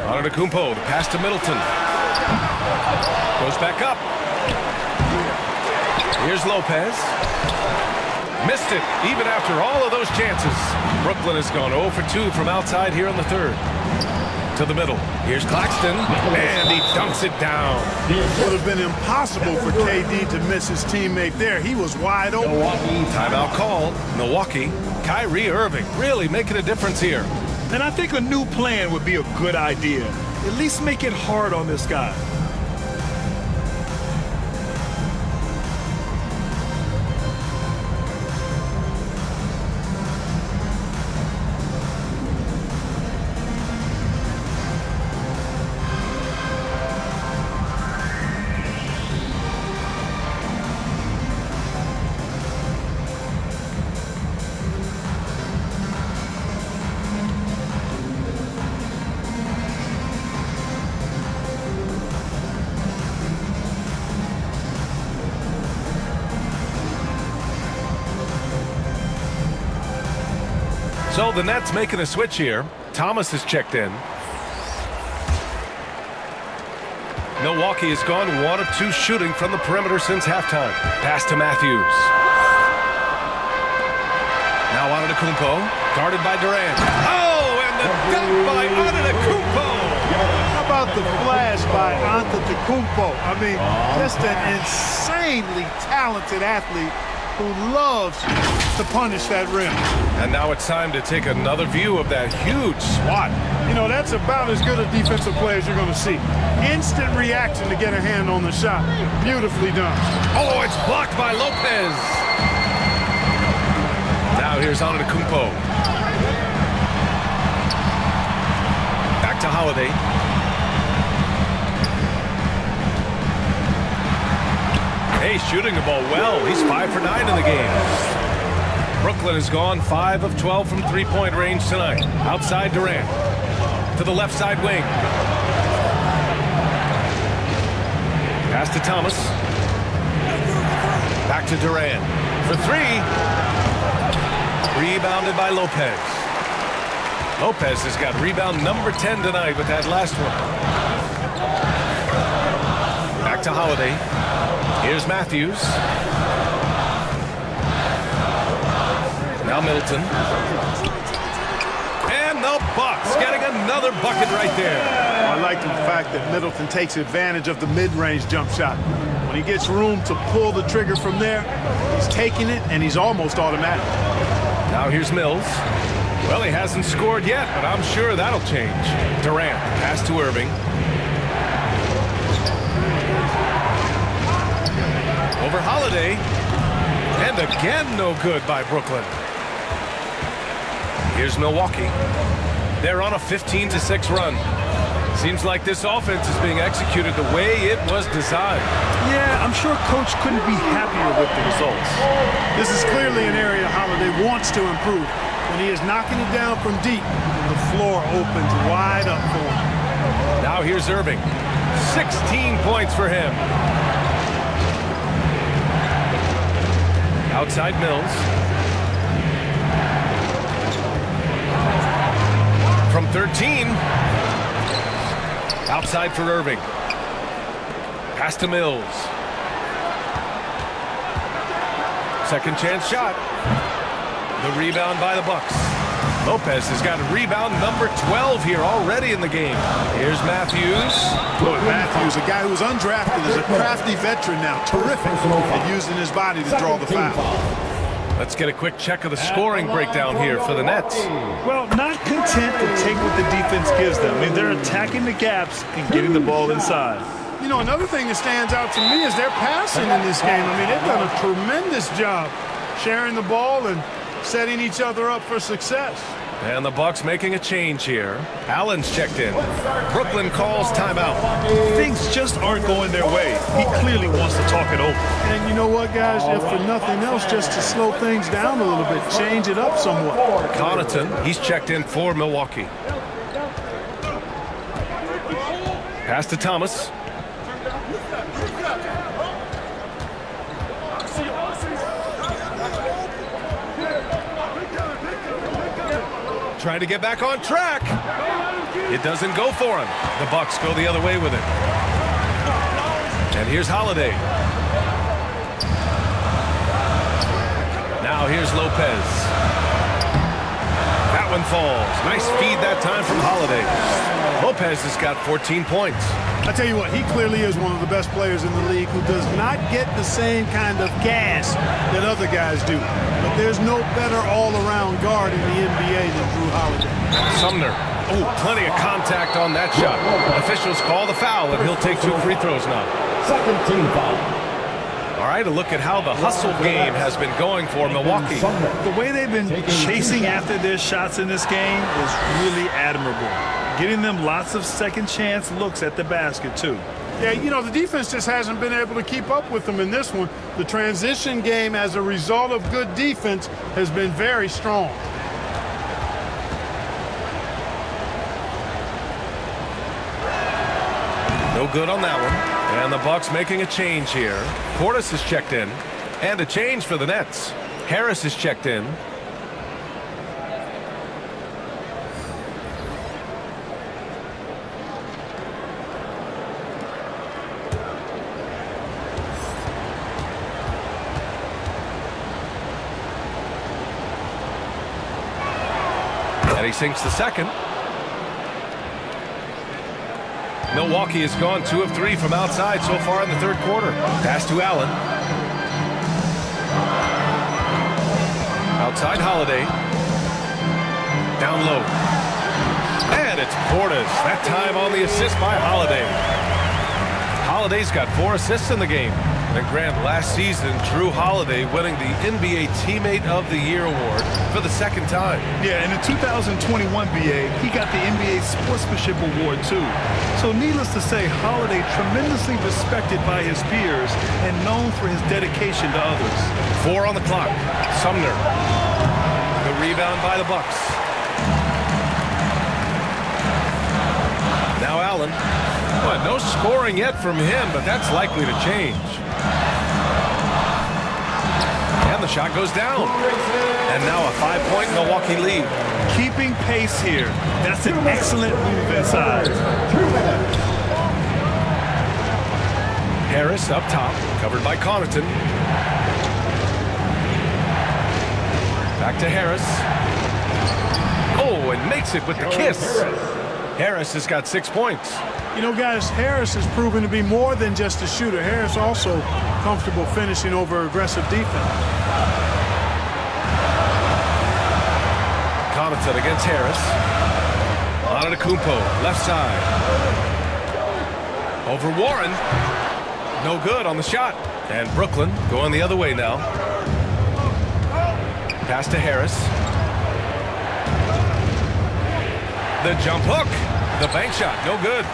Antetokounmpo, the pass to Middleton. Goes back up. Here's Lopez. Missed it, even after all of those chances. Brooklyn has gone 0 for 2 from outside here in the third. To the middle. Here's Claxton, and he dunks it down. It would have been impossible for KD to miss his teammate there. He was wide open. Timeout called. Milwaukee. Kyrie Irving really making a difference here. And I think a new plan would be a good idea. At least make it hard on this guy. So the Nets making a switch here. Thomas has checked in. Milwaukee has gone 1 of 2 shooting from the perimeter since halftime. Pass to Matthews. Now Antetokounmpo, guarded by Durant. Oh, and the dunk by Antetokounmpo. How about the flash by Antetokounmpo? I mean, just an insanely talented athlete who loves to punish that rim. And now it's time to take another view of that huge swat. You know, that's about as good a defensive play as you're going to see. Instant reaction to get a hand on the shot. Beautifully done. Oh, it's blocked by Lopez. Now here's Antetokounmpo. Back to Holiday. Hey, shooting the ball well. He's 5 for 9 in the game. Brooklyn has gone 5 of 12 from three-point range tonight. Outside Durant. To the left side wing. Pass to Thomas. Back to Durant. For 3. Rebounded by Lopez. Lopez has got rebound number 10 tonight with that last one. Back to Holiday. Here's Matthews. Now Middleton. And the Bucks getting another bucket right there. I like the fact that Middleton takes advantage of the mid-range jump shot. When he gets room to pull the trigger from there, he's taking it, and he's almost automatic. Now here's Mills. Well, he hasn't scored yet, but I'm sure that'll change. Durant, pass to Irving. Over Holiday. And again, no good by Brooklyn. Here's Milwaukee. They're on a 15-6 run. Seems like this offense is being executed the way it was designed. Yeah, I'm sure Coach couldn't be happier with the results. This is clearly an area Holiday wants to improve. When he is knocking it down from deep, the floor opens wide up for him. Now here's Irving. 16 points for him. Outside Mills. From 13. Outside for Irving. Pass to Mills. Second chance shot. The rebound by the Bucks. Lopez has got a rebound number 12 here already in the game. Here's Matthews. Boy, Matthews, a guy who's undrafted, is a crafty veteran now. Terrific at using his body to draw the foul. Let's get a quick check of the scoring breakdown here for the Nets. Well, not content to take what the defense gives them. I mean, they're attacking the gaps and getting the ball inside. You know, another thing that stands out to me is their passing in this game. I mean, they've done a tremendous job sharing the ball and setting each other up for success. And the Bucks making a change here. Allen's checked in. Brooklyn calls timeout. Things just aren't going their way. He clearly wants to talk it over. And you know what, guys? If for nothing else, just to slow things down a little bit, change it up somewhat. Connaughton, he's checked in for Milwaukee. Pass to Thomas. Trying to get back on track. It doesn't go for him. The Bucks go the other way with it. And here's Holiday. Now here's Lopez. That one falls. Nice feed that time from Holiday. Lopez has got 14 points. I tell you what, he clearly is one of the best players in the league who does not get the same kind of gas that other guys do. But there's no better all-around guard in the NBA than Drew Holiday. Sumner. Oh, plenty of contact on that shot. Officials call the foul, and he'll take 2 free throws now. Second team foul. All right, a look at how the hustle game has been going for Milwaukee. The way they've been chasing after their shots in this game is really admirable. Getting them lots of second chance looks at the basket, too. Yeah, you know, the defense just hasn't been able to keep up with them in this one. The transition game, as a result of good defense, has been very strong. No good on that one. And the Bucks making a change here. Portis is checked in. And a change for the Nets. Harris is checked in. And he sinks the second. Milwaukee has gone 2 of 3 from outside so far in the third quarter. Pass to Allen. Outside Holiday. Down low. And it's Portis. That time on the assist by Holiday. Holiday's got 4 assists in the game. And Grant, last season, Drew Holiday winning the NBA Teammate of the Year award for the second time. Yeah, in the 2021 BA, he got the NBA Sportsmanship Award, too. So needless to say, Holiday tremendously respected by his peers and known for his dedication to others. 4 on the clock. Sumner. The rebound by the Bucks. Now Allen. Well, no scoring yet from him, but that's likely to change. And the shot goes down. And now a 5-point Milwaukee lead. Keeping pace here. That's an excellent move inside. Harris up top, covered by Connaughton. Back to Harris. Oh, and makes it with the kiss. Harris has got 6 points. You know, guys, Harris has proven to be more than just a shooter. Harris also comfortable finishing over aggressive defense. Connaughton against Harris. Antetokounmpo, left side. Over Warren. No good on the shot. And Brooklyn going the other way now. Pass to Harris. The jump hook. The bank shot, no good.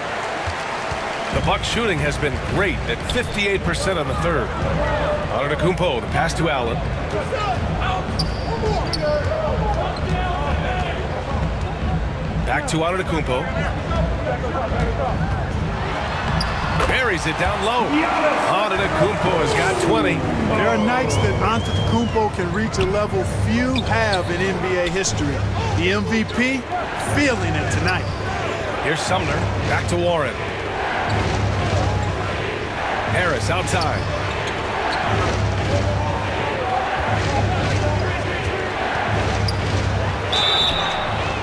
The Bucks shooting has been great at 58% in the third. Antetokounmpo, the pass to Allen. Back to Antetokounmpo. Buries it down low. Antetokounmpo has got 20. There are nights that Antetokounmpo can reach a level few have in NBA history. The MVP feeling it tonight. Here's Sumner. Back to Warren. Harris outside.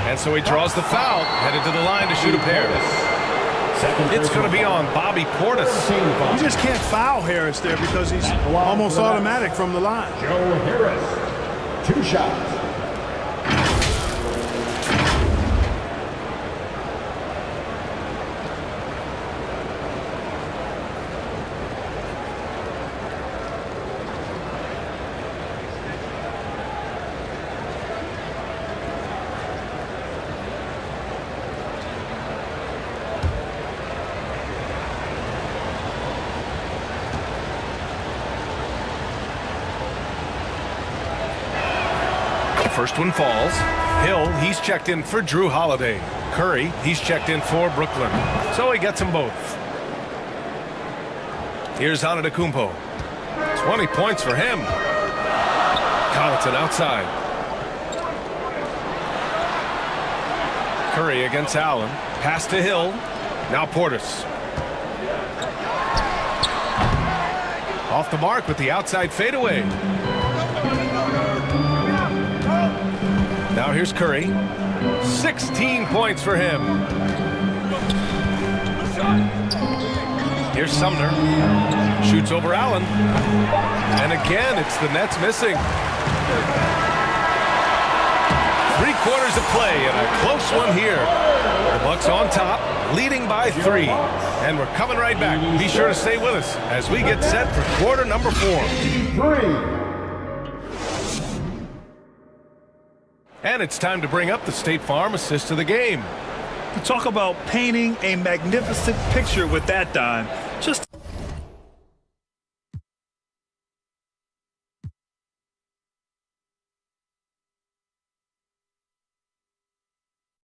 And so he draws the foul, headed to the line to shoot a pair. It's going to be on Bobby Portis. You just can't foul Harris there because he's almost automatic from the line. Joe Harris, 2 shots. First one falls. Hill, he's checked in for Drew Holiday. Curry, he's checked in for Brooklyn. So he gets them both. Here's Antetokounmpo. 20 points for him. Connaughton outside. Curry against Allen. Pass to Hill. Now Portis. Off the mark with the outside fadeaway. Now here's Curry. 16 points for him. Here's Sumner. Shoots over Allen. And again, it's the Nets missing. 3 quarters of play and a close one here. The Bucks on top, leading by 3. And we're coming right back. Be sure to stay with us as we get set for quarter number 4. And it's time to bring up the State Farm assist of the game. Talk about painting a magnificent picture with that, Don.